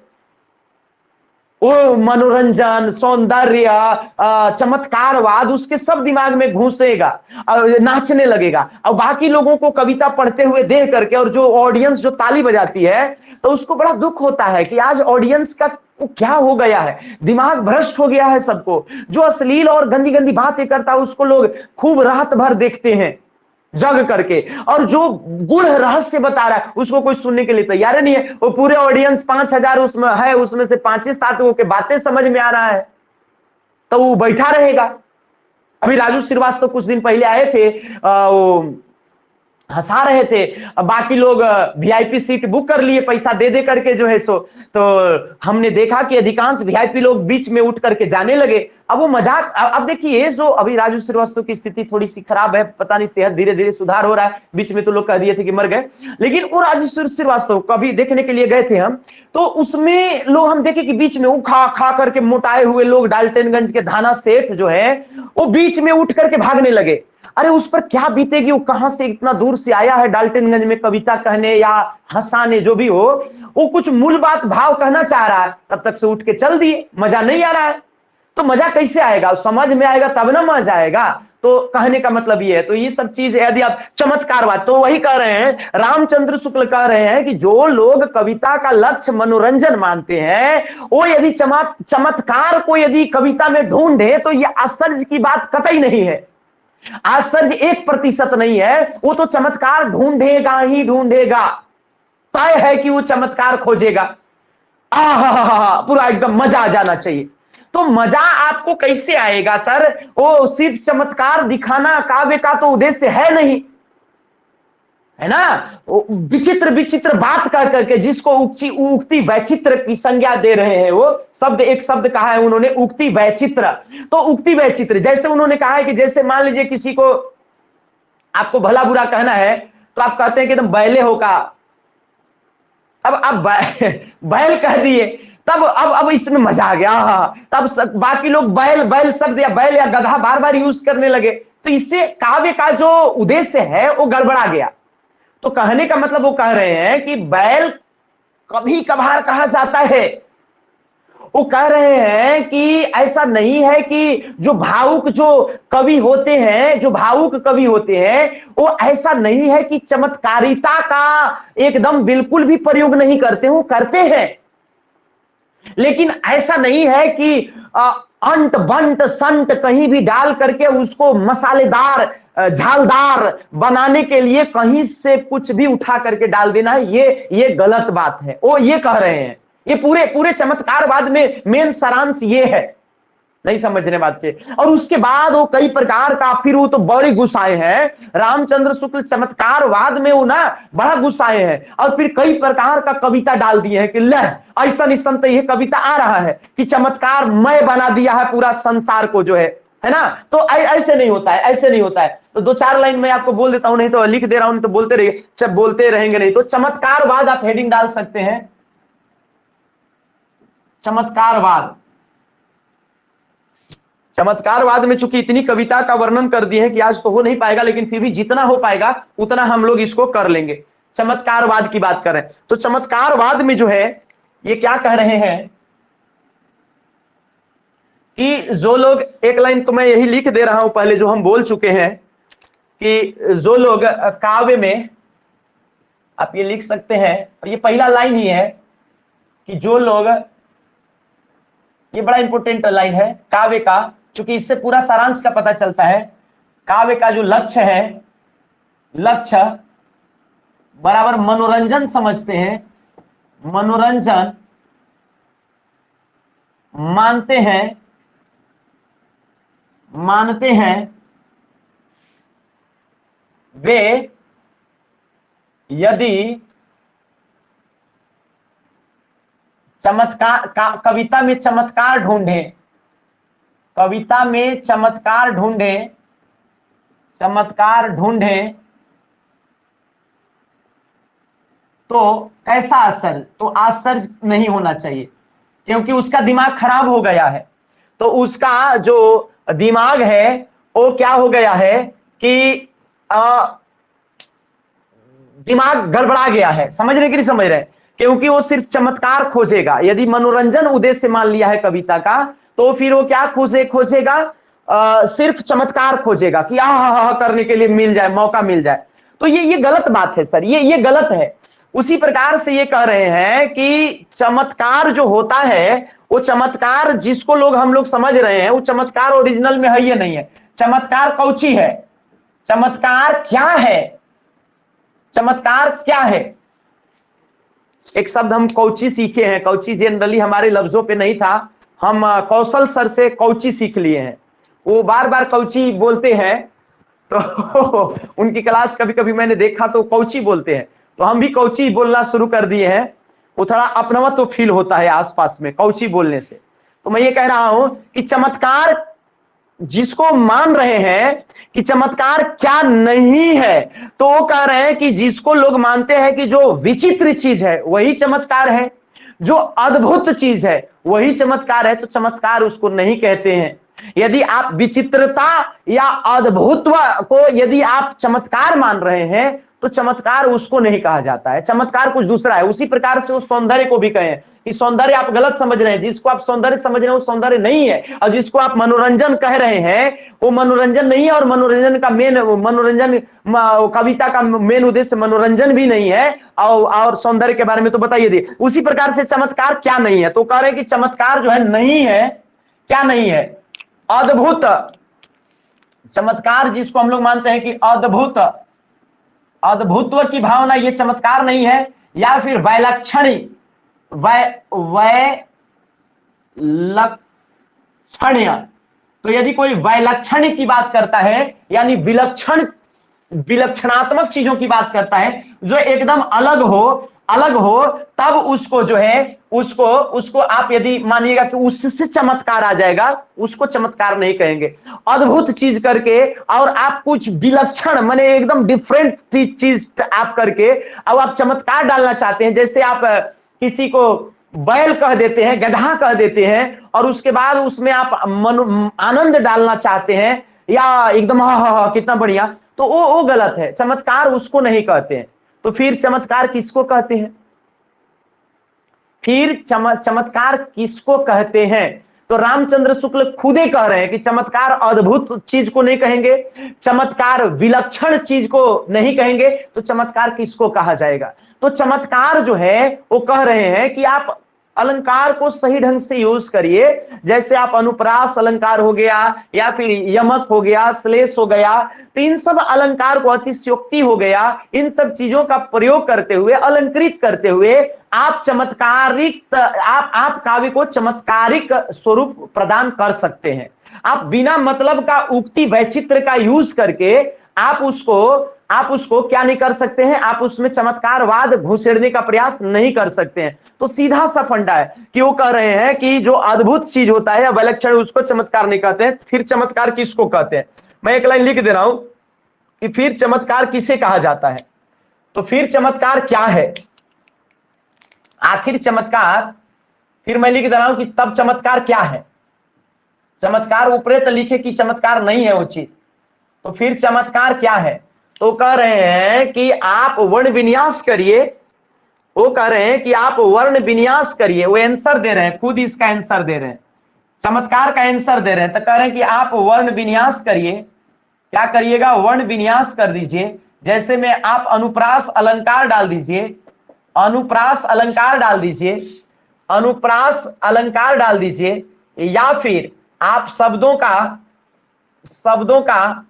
वो मनोरंजन, सौंदर्य, चमत्कारवाद उसके सब दिमाग में घुसेगा और नाचने लगेगा। और बाकी लोगों को कविता पढ़ते हुए देख करके, और जो ऑडियंस जो ताली बजाती है, तो उसको बड़ा दुख होता है कि आज ऑडियंस का क्या हो गया है, दिमाग भ्रष्ट हो गया है सबको। जो अश्लील और गंदी गंदी बातें करता है उसको लोग खूब रात भर देखते हैं जग करके, और जो गुड़ रहस्य बता रहा है उसको कोई सुनने के लिए तैयार नहीं है। वो पूरे ऑडियंस 5,000 उसमें है, उसमें से 5-7 के बातें समझ में आ रहा है, तो वो बैठा रहेगा। अभी राजू श्रीवास्तव कुछ दिन पहले आए थे, वो हंसा रहे थे, बाकी लोग वीआईपी सीट बुक कर लिए पैसा दे दे करके जो है सो, तो हमने देखा कि अधिकांश वीआईपी लोग बीच में उठ करके जाने लगे। अब वो मजाक, अब देखिए, जो अभी राजू श्रीवास्तव की स्थिति थोड़ी सी खराब है, पता नहीं सेहत धीरे धीरे सुधार हो रहा है, बीच में तो लोग कह दिए थे कि मर गए, लेकिन वो राजू श्रीवास्तव कभी देखने के लिए गए थे हम, तो उसमें लोग हम देखे कि बीच में वो खा खा करके मोटाए हुए लोग, डाल्टनगंज के थाना सेठ जो है, वो बीच में उठ करके भागने लगे। अरे उस पर क्या बीतेगी, वो कहां से इतना दूर से आया है डाल्टनगंज में कविता कहने या हंसाने, जो भी हो, वो कुछ मूल बात भाव कहना चाह रहा है, तब तक से उठ के चल दिए। मजा नहीं आ रहा है, तो मजा कैसे आएगा? समझ में आएगा तब ना मजा आएगा। तो कहने का मतलब ये है, तो ये सब चीज यदि आप चमत्कारवाद, तो वही कह रहे हैं, रामचंद्र शुक्ल कह रहे हैं कि जो लोग कविता का लक्ष्य मनोरंजन मानते हैं, वो यदि चमत्कार को यदि कविता में ढूंढे, तो ये आश्चर्य की बात कतई नहीं है, आश्चर्य 1% नहीं है। वो तो चमत्कार ढूंढेगा ही ढूंढेगा, तय है कि वो चमत्कार खोजेगा। पूरा एकदम मजा आ जाना चाहिए। तो मजा आपको कैसे आएगा सर? वो सिर्फ चमत्कार दिखाना काव्य का तो उद्देश्य है नहीं। है ना, विचित्र विचित्र बात कह करके जिसको उक्ति वैचित्र की संज्ञा दे रहे हैं। वो शब्द, एक शब्द कहा है उन्होंने, उक्ति वैचित्र। तो उक्ति वैचित्र जैसे उन्होंने कहा है कि जैसे मान लीजिए किसी को आपको भला बुरा कहना है तो आप कहते हैं कि एकदम बैले हो का, अब आप बैल कह दिए, तब अब इसमें मजा आ गया। तब बाकी लोग बैल बैल शब्द या बैल या गधा बार बार यूज करने लगे, तो इससे काव्य का जो उद्देश्य है वो गड़बड़ा गया। तो कहने का मतलब वो कह रहे हैं कि बैल कभी कभार कहा जाता है। वो कह रहे हैं कि ऐसा नहीं है कि जो भावुक जो कवि होते हैं, जो भावुक कवि होते हैं, वो ऐसा नहीं है कि चमत्कारिता का एकदम बिल्कुल भी प्रयोग नहीं करते, वो करते हैं, लेकिन ऐसा नहीं है कि अंट बंट संट कहीं भी डाल करके उसको मसालेदार झालदार बनाने के लिए कहीं से कुछ भी उठा करके डाल देना है, ये गलत बात है। वो ये कह रहे हैं, ये पूरे पूरे चमत्कारवाद में मेन सारांश ये है, नहीं समझने बात के। और उसके बाद वो कई प्रकार का, फिर वो तो बड़े गुस्साए हैं, रामचंद्र शुक्ल चमत्कारवाद में वो ना बड़ा गुस्साए हैं, और फिर कई प्रकार का कविता डाल दिए हैं कि ले ऐसा निशन तो ये कविता आ रहा है कि चमत्कार मय बना दिया है पूरा संसार को, जो है ना। तो ऐसे नहीं होता है, ऐसे नहीं होता है। तो दो चार लाइन में आपको बोल देता हूं, नहीं तो लिख दे रहा हूं, नहीं तो बोलते रहिए, जब बोलते रहेंगे नहीं तो। चमत्कारवाद आप हेडिंग डाल सकते हैं, चमत्कारवाद। चमत्कारवाद में चूंकि इतनी कविता का वर्णन कर दिए हैं कि आज तो हो नहीं पाएगा, लेकिन फिर भी जितना हो पाएगा उतना हम लोग इसको कर लेंगे। चमत्कारवाद की बात करें तो चमत्कारवाद में जो है ये क्या कह रहे हैं कि जो लोग, एक लाइन तो मैं यही लिख दे रहा हूं पहले जो हम बोल चुके हैं, कि जो लोग काव्य में, आप ये लिख सकते हैं, और ये पहला लाइन ही है कि जो लोग, ये बड़ा इंपॉर्टेंट लाइन है काव्य का, क्योंकि इससे पूरा सारांश का पता चलता है। काव्य का जो लक्ष्य है, लक्ष्य बराबर मनोरंजन समझते हैं, मनोरंजन मानते हैं वे यदि चमत्कार कविता में चमत्कार ढूंढे, कविता में चमत्कार ढूंढे तो कैसा आश्चर्य, तो आश्चर्य नहीं होना चाहिए, क्योंकि उसका दिमाग खराब हो गया है। तो उसका जो दिमाग है वो क्या हो गया है कि दिमाग गड़बड़ा गया है, समझने के लिए समझ रहे हैं, क्योंकि वो सिर्फ चमत्कार खोजेगा। यदि मनोरंजन उद्देश्य मान लिया है कविता का, तो फिर वो क्या खोजेगा, सिर्फ चमत्कार खोजेगा कि हा करने के लिए मिल जाए, मौका मिल जाए। तो ये गलत बात है सर, ये गलत है। उसी प्रकार से ये कह रहे हैं कि चमत्कार जो होता है, वो चमत्कार जिसको हम लोग समझ रहे हैं, वो चमत्कार ओरिजिनल में है ये नहीं है। चमत्कार कौची है, चमत्कार क्या है, चमत्कार क्या है। एक शब्द हम कौची सीखे हैं, कौची जनरली हमारे लफ्जों पे नहीं था, हम कौशल सर से कौची सीख लिए हैं। वो बार बार कौची बोलते हैं, तो उनकी क्लास कभी कभी मैंने देखा तो कौची बोलते हैं, तो हम भी कौची बोलना शुरू कर दिए हैं। वो थोड़ा अपनत्व तो फील होता है आसपास में कौची बोलने से। तो मैं ये कह रहा हूं कि चमत्कार जिसको मान रहे हैं कि चमत्कार क्या नहीं है, तो वो कह रहे हैं कि जिसको लोग मानते हैं कि जो विचित्र चीज है वही चमत्कार है, जो अद्भुत चीज है वही चमत्कार है, तो चमत्कार उसको नहीं कहते हैं। यदि आप विचित्रता या अद्भुतत्व को यदि आप चमत्कार मान रहे हैं, तो चमत्कार उसको नहीं कहा जाता है, चमत्कार कुछ दूसरा है। उसी प्रकार से उस सौंदर्य को भी कहें कि सौंदर्य आप गलत समझ रहे हैं, जिसको आप सौंदर्य समझ रहे हैं वो सौंदर्य नहीं है, और जिसको आप मनोरंजन कह रहे हैं वो मनोरंजन नहीं है, और मनोरंजन का मनोरंजन कविता का मेन उद्देश्य मनोरंजन भी नहीं है, और सौंदर्य के बारे में तो बताइए दी। उसी प्रकार से चमत्कार क्या नहीं है, तो कह रहे हैं कि चमत्कार जो है नहीं है, क्या नहीं है, अद्भुत। चमत्कार जिसको हम लोग मानते हैं कि अद्भुतत्व की भावना, ये चमत्कार नहीं है। या फिर वैलक्षणी, वैलक्षण्य, तो यदि कोई वैलक्षण्य की बात करता है, यानी विलक्षण विलक्षणात्मक चीजों की बात करता है, जो एकदम अलग हो, तब उसको जो है उसको उसको आप यदि मानिएगा कि उससे चमत्कार आ जाएगा, उसको चमत्कार नहीं कहेंगे। अद्भुत चीज करके और आप कुछ विलक्षण माने एकदम डिफरेंट चीज आप करके अब आप चमत्कार डालना चाहते हैं, जैसे आप किसी को बैल कह देते हैं, गधा कह देते हैं, और उसके बाद उसमें आप आनंद डालना चाहते हैं, या एकदम हा हा हा कितना बढ़िया, तो वो गलत है। चमत्कार उसको नहीं कहते हैं। तो फिर चमत्कार किसको कहते हैं? फिर चमत्कार किसको कहते हैं? तो रामचंद्र शुक्ल खुदे कह रहे हैं कि चमत्कार अद्भुत चीज को नहीं कहेंगे, चमत्कार विलक्षण चीज को नहीं कहेंगे, तो चमत्कार किसको कहा जाएगा? तो चमत्कार जो है वो कह रहे हैं कि आप अलंकार को सही ढंग से यूज करिए। जैसे आप अनुप्रास अलंकार हो गया, या फिर यमक हो गया, श्लेष हो गया, तो इन सब अलंकार को, अतिशयोक्ति हो गया, इन सब चीजों का प्रयोग करते हुए, अलंकृत करते हुए आप चमत्कारिक आप काव्य को चमत्कारिक स्वरूप प्रदान कर सकते हैं। आप बिना मतलब का उक्ति वैचित्र का यूज करके आप उसको क्या नहीं कर सकते हैं? आप उसमें चमत्कारवाद घुसेड़ने का प्रयास नहीं कर सकते हैं। तो सीधा सा फंडा है कि वो कह रहे हैं कि जो अद्भुत चीज होता है या विलक्षण, उसको चमत्कार नहीं कहते हैं। फिर चमत्कार किसको कहते हैं? मैं एक लाइन लिख दे रहा हूं कि फिर चमत्कार किसे कहा जाता है। तो फिर चमत्कार क्या है? आखिर चमत्कार, फिर मैं लिख दे रहा हूं कि तब चमत्कार क्या है। चमत्कार ऊपरे तो लिखे कि चमत्कार नहीं है वो चीज, तो फिर चमत्कार क्या है? तो कह रहे हैं कि आप वर्ण विन्यास करिए। वो कह रहे हैं कि आप वर्ण विन्यास करिए। वो आंसर दे रहे हैं, खुद इसका आंसर दे रहे हैं, चमत्कार का आंसर दे रहे हैं। तो कह रहे हैं कि आप वर्ण विन्यास करिए। क्या करिएगा? वर्ण विन्यास कर दीजिए। जैसे में आप अनुप्रास अलंकार डाल दीजिए, अनुप्रास अलंकार डाल दीजिए, अनुप्रास अलंकार डाल दीजिए, या फिर आप शब्दों का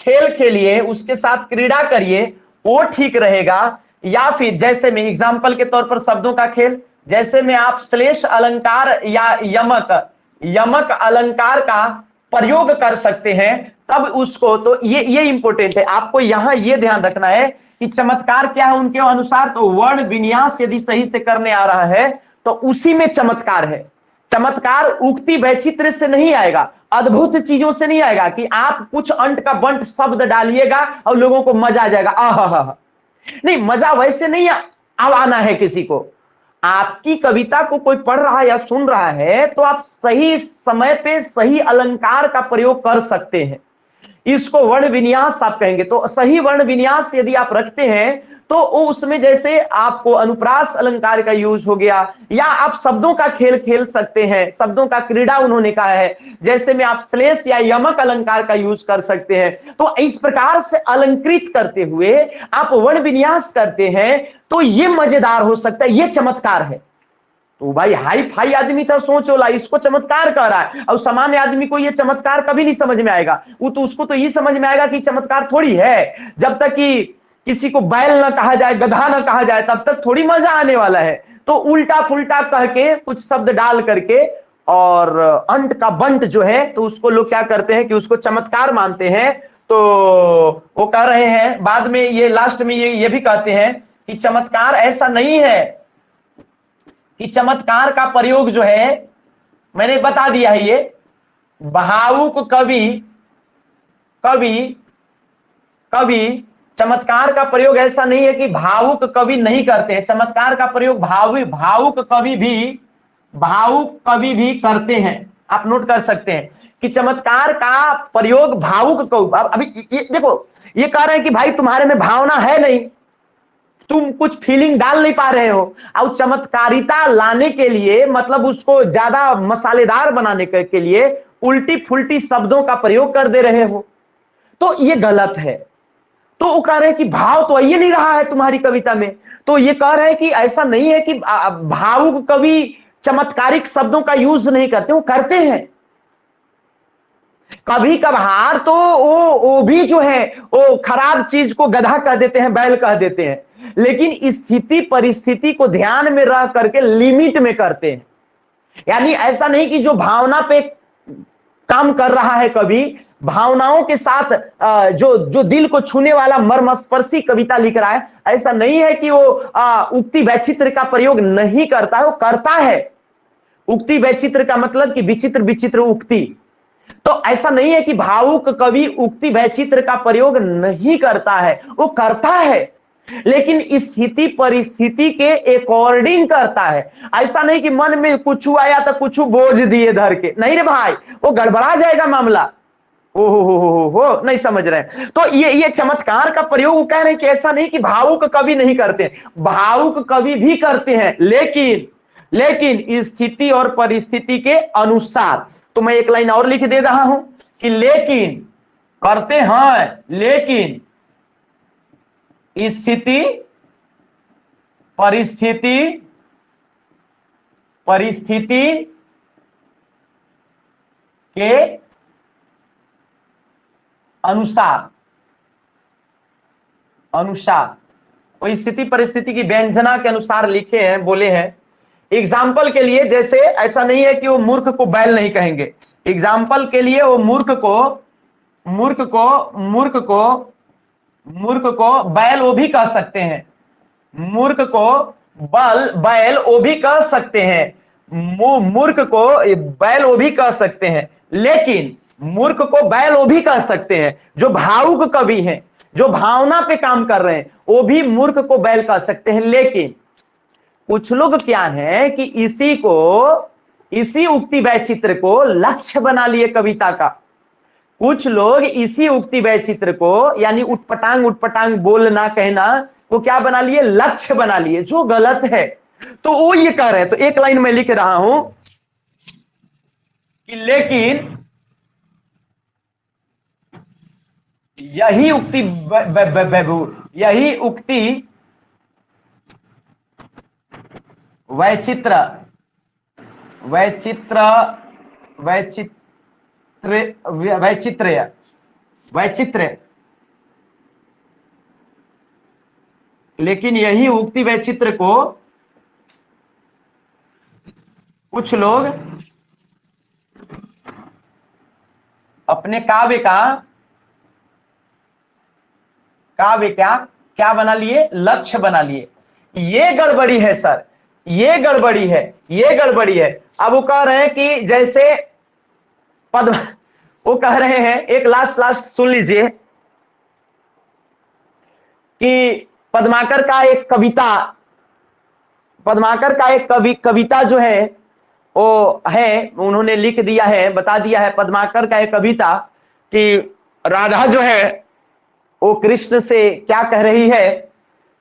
खेल खेलिए, उसके साथ क्रीड़ा करिए, वो ठीक रहेगा। या फिर जैसे में एग्जाम्पल के तौर पर शब्दों का खेल, जैसे में आप श्लेष अलंकार या यमक अलंकार का प्रयोग कर सकते हैं, तब उसको, तो ये इंपॉर्टेंट है, आपको यहां ये ध्यान रखना है कि चमत्कार क्या है उनके अनुसार। तो वर्ण विन्यास यदि सही से करने आ रहा है तो उसी में चमत्कार है। चमत्कार उक्ति वैचित्र से नहीं आएगा, अद्भुत चीजों से नहीं आएगा कि आप कुछ अंट का बंट शब्द डालिएगा और लोगों को मजा आ जाएगा, आहा, नहीं, मजा वैसे नहीं आना है किसी को। आपकी कविता को कोई पढ़ रहा है या सुन रहा है तो आप सही समय पे सही अलंकार का प्रयोग कर सकते हैं। इसको वर्ण विन्यास आप कहेंगे। तो सही वर्ण विन्यास यदि आप रखते हैं तो उसमें जैसे आपको अनुप्रास अलंकार का यूज हो गया, या आप शब्दों का खेल खेल सकते हैं, शब्दों का क्रीड़ा उन्होंने कहा है, जैसे में आप श्लेष या यमक अलंकार का यूज कर सकते हैं। तो इस प्रकार से अलंकृत करते हुए आप वर्ण विन्यास करते हैं, तो ये मजेदार हो सकता है, ये चमत्कार है। तो भाई हाई फाई आदमी था, सोच वाला, इसको चमत्कार कह रहा है, और सामान्य आदमी को ये चमत्कार कभी नहीं समझ में आएगा। वो तो उसको तो ये समझ में आएगा कि चमत्कार थोड़ी है। जब तक कि किसी को बैल ना कहा जाए, गधा ना कहा जाए, तब तक थोड़ी मजा आने वाला है। तो उल्टा फुल्टा कह के कुछ शब्द डाल करके और अंट का बंट जो है, तो उसको लोग क्या करते हैं कि उसको चमत्कार मानते हैं। तो वो कह रहे हैं बाद में, ये लास्ट में ये भी कहते हैं कि चमत्कार ऐसा नहीं है कि चमत्कार का प्रयोग जो है, मैंने बता दिया है, ये भावुक कवि चमत्कार का प्रयोग ऐसा नहीं है कि भावुक कवि नहीं करते हैं। चमत्कार का प्रयोग भावुक कवि भी करते हैं। आप नोट कर सकते हैं कि चमत्कार का प्रयोग भावुक कवि, अभी ये देखो, ये कह रहे हैं कि भाई तुम्हारे में भावना है नहीं, तुम कुछ फीलिंग डाल नहीं पा रहे हो, और चमत्कारिता लाने के लिए, मतलब उसको ज्यादा मसालेदार बनाने के लिए उल्टी फुल्टी शब्दों का प्रयोग कर दे रहे हो, तो ये गलत है। तो वो कह रहे हैं कि भाव तो ये नहीं रहा है तुम्हारी कविता में। तो ये कह रहे हैं कि ऐसा नहीं है कि भावुक कवि चमत्कारिक शब्दों का यूज नहीं करते, वो करते हैं कभी कभार। तो वो भी जो है वो खराब चीज को गधा कह देते हैं, बैल कह देते हैं, लेकिन स्थिति परिस्थिति को ध्यान में रह करके लिमिट में करते हैं। यानी ऐसा नहीं कि जो भावना पे काम कर रहा है कवि, भावनाओं के साथ जो जो दिल को छूने वाला मर्मस्पर्शी कविता लिख रहा है। ऐसा नहीं है कि वो उक्ति वैचित्र का प्रयोग नहीं करता है, वो करता है। उक्ति वैचित्र का मतलब कि विचित्र विचित्र उक्ति। तो ऐसा नहीं है कि भावुक कवि उक्ति वैचित्र का प्रयोग नहीं करता है, वो करता है, लेकिन स्थिति परिस्थिति के अकॉर्डिंग करता है। ऐसा नहीं कि मन में कुछ आया तो कुछ बोझ दिए धर के, नहीं रे भाई, वो गड़बड़ा जाएगा मामला। हो नहीं समझ रहे हैं। तो ये चमत्कार का प्रयोग वो कह रहे हैं कि ऐसा नहीं कि भावुक कवि नहीं करते, भावुक कवि भी करते हैं, लेकिन लेकिन स्थिति और परिस्थिति के अनुसार। तो मैं एक लाइन और लिख दे रहा हूं कि लेकिन करते हैं, लेकिन स्थिति परिस्थिति परिस्थिति के अनुसार वो स्थिति परिस्थिति की व्यंजना के अनुसार लिखे हैं, बोले हैं। एग्जाम्पल के लिए, जैसे ऐसा नहीं है कि वो मूर्ख को बैल नहीं कहेंगे। एग्जाम्पल के लिए वो मूर्ख को बैल वो भी कह सकते हैं, मूर्ख को बैल वो भी कह सकते हैं, मूर्ख को बैल वो भी कह सकते हैं, लेकिन मूर्ख को बैल वो भी कह सकते हैं। जो भावुक कवि हैं, जो भावना पे काम कर रहे हैं, वो भी मूर्ख को बैल कह सकते हैं। लेकिन कुछ लोग क्या है कि इसी उक्ति वैचित्र को लक्ष्य बना लिए कविता का। कुछ लोग इसी उक्ति वैचित्र को, यानी उटपटांग बोलना कहना, वो क्या बना लिए, लक्ष्य बना लिए, जो गलत है। तो वो ये कह रहे हैं, तो एक लाइन में लिख रहा हूं कि लेकिन यही उक्ति वैचित्र वैचित्र वैचित्र वैचित्र लेकिन यही उक्ति वैचित्र को कुछ लोग अपने काव्य का क्या बना लिए, लक्ष्य बना लिए। ये गड़बड़ी है सर, ये गड़बड़ी है। अब वो कह रहे हैं कि जैसे वो कह रहे हैं, एक लास्ट सुन लीजिए कि पद्माकर का एक कविता जो है वो है, उन्होंने लिख दिया है, बता दिया है। पद्माकर का एक कविता कि राधा जो है वो कृष्ण से क्या कह रही है,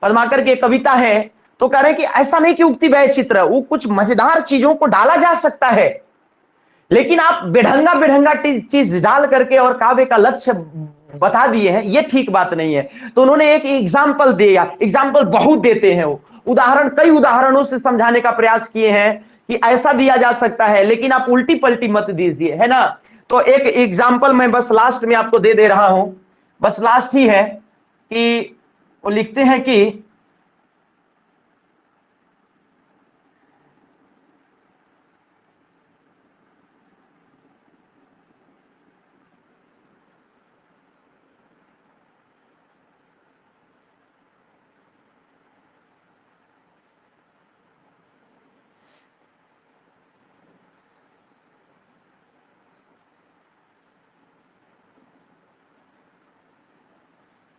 पद्माकर की कविता है। तो कह रहे हैं कि ऐसा नहीं कि उक्ति वैचित्र, वो कुछ मजेदार चीजों को डाला जा सकता है, लेकिन आप बेढंगा चीज डाल करके और काव्य का लक्ष्य बता दिए हैं, ये ठीक बात नहीं है। तो उन्होंने एक एग्जाम्पल दिया, एग्जाम्पल बहुत देते हैं वो, कई उदाहरणों से समझाने का प्रयास किए हैं कि ऐसा दिया जा सकता है, लेकिन आप उल्टी पलटी मत दीजिए, है ना। तो एक एग्जाम्पल मैं बस लास्ट में आपको दे रहा हूं, बस लास्ट ही है कि वो लिखते हैं कि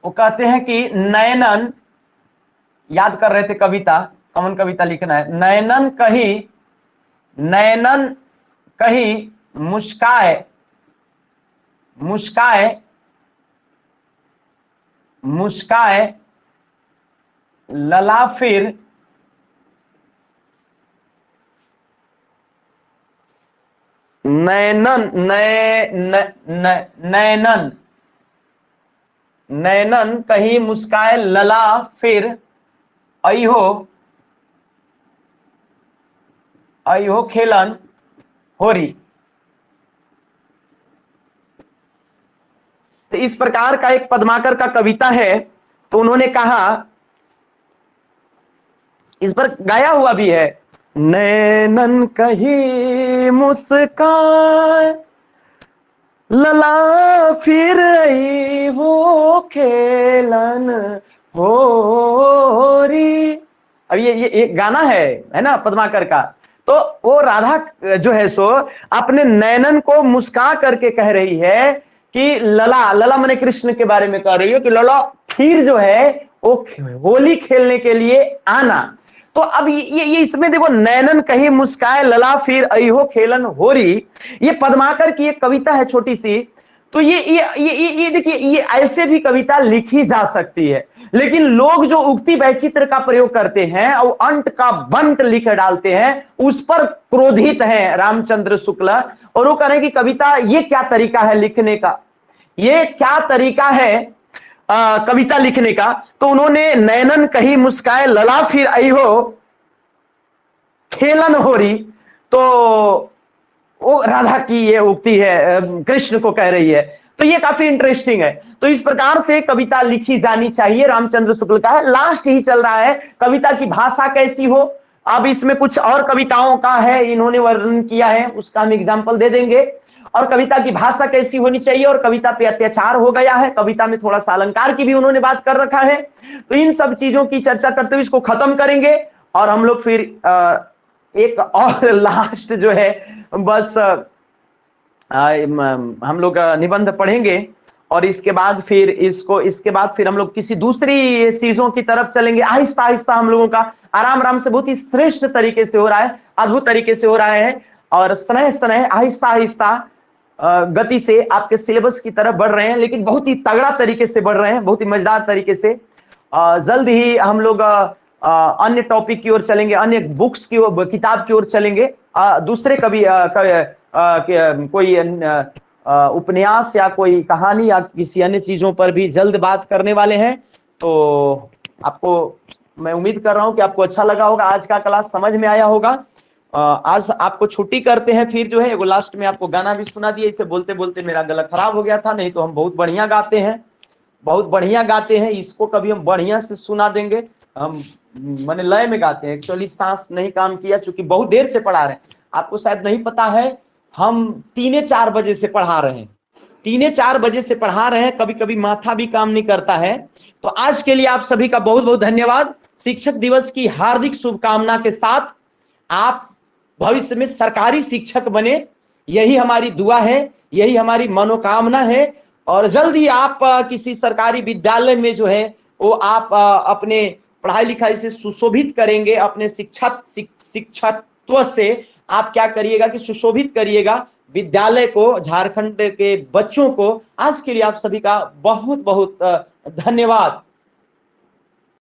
वो कहते हैं कि नयनन, याद कर रहे थे कविता, कौन कविता लिखना है, नयनन कहीं मुस्काए लला फिर नैनन कहीं मुस्काए लला फिर अइहो खेलन होरी। तो इस प्रकार का एक पद्माकर का कविता है। तो उन्होंने कहा, इस पर गाया हुआ भी है, नैनन कहीं मुस्काए लला फिर आई हो खेलन होरी। अब ये गाना है ना पद्माकर का। तो वो राधा जो है सो अपने नैनन को मुस्का करके कह रही है कि लला, लला मैंने कृष्ण के बारे में कह रही है कि लला फिर जो है वो होली खेलने के लिए आना। तो अब ये इसमें देखो, नैनन कहीं मुस्काए लला फिर अहो खेलन होरी, ये पद्माकर की एक कविता है छोटी सी। तो ये देखिए, ये ऐसे भी कविता लिखी जा सकती है, लेकिन लोग जो उक्ति वैचित्र का प्रयोग करते हैं और अंत का बंट लिख डालते हैं, उस पर क्रोधित हैं रामचंद्र शुक्ल। और वो कह रहे हैं कि कविता ये क्या तरीका है लिखने का, ये क्या तरीका है कविता लिखने का। तो उन्होंने नैनन कही मुस्काए लला फिर अहो खेलन होरी, तो वो राधा की ये उक्ति है, कृष्ण को कह रही है। तो ये काफी इंटरेस्टिंग है। तो इस प्रकार से कविता लिखी जानी चाहिए, रामचंद्र शुक्ल का है। लास्ट ही चल रहा है कविता की भाषा कैसी हो। अब इसमें कुछ और कविताओं का है, इन्होंने वर्णन किया है, उसका हम एग्जाम्पल दे देंगे। और कविता की भाषा कैसी होनी चाहिए, और कविता पे अत्याचार हो गया है, कविता में थोड़ा सा अलंकार की भी उन्होंने बात कर रखा है। तो इन सब चीजों की चर्चा करते हुए इसको खत्म करेंगे, और हम लोग फिर एक और लास्ट जो है बस हम लोग निबंध पढ़ेंगे, और इसके बाद फिर हम लोग किसी दूसरी चीजों की तरफ चलेंगे। आहिस्ता आहिस्ता हम लोगों का आराम आराम से बहुत ही श्रेष्ठ तरीके से हो रहा है, अद्भुत तरीके से हो रहा है, और स्नेह स्नेह आहिस्ता आहिस्ता गति से आपके सिलेबस की तरफ बढ़ रहे हैं, लेकिन बहुत ही तगड़ा तरीके से बढ़ रहे हैं, बहुत ही मजेदार तरीके से। जल्द ही हम लोग अन्य टॉपिक की ओर चलेंगे, अन्य बुक्स की ओर, किताब की ओर चलेंगे, दूसरे कभी कोई उपन्यास या कोई कहानी या किसी अन्य चीजों पर भी जल्द बात करने वाले हैं। तो आपको मैं उम्मीद कर रहा हूं कि आपको अच्छा लगा होगा, आज का क्लास समझ में आया होगा। आज आपको छुट्टी करते हैं, फिर जो है वो लास्ट में आपको गाना भी सुना दिया। इसे बोलते बोलते मेरा गला खराब हो गया था, नहीं तो हम बहुत बढ़िया गाते हैं, बहुत बढ़िया गाते हैं। इसको कभी हम बढ़िया से सुना देंगे। हम माने लय में गाते हैं, एक्चुअली सांस नहीं काम किया, चूंकि बहुत देर से पढ़ा रहे हैं। आपको शायद नहीं पता है, हम 3-4 बजे से पढ़ा रहे हैं, 3-4 बजे से पढ़ा रहे हैं, कभी कभी माथा भी काम नहीं करता है। तो आज के लिए आप सभी का बहुत बहुत धन्यवाद। शिक्षक दिवस की हार्दिक शुभकामना के साथ आप भविष्य में सरकारी शिक्षक बने, यही हमारी दुआ है, यही हमारी मनोकामना है। और जल्द ही आप किसी सरकारी विद्यालय में जो है वो आप अपने पढ़ाई लिखाई से सुशोभित करेंगे, अपने शिक्षकत्व से आप क्या करिएगा कि सुशोभित करिएगा विद्यालय को, झारखंड के बच्चों को। आज के लिए आप सभी का बहुत बहुत धन्यवाद।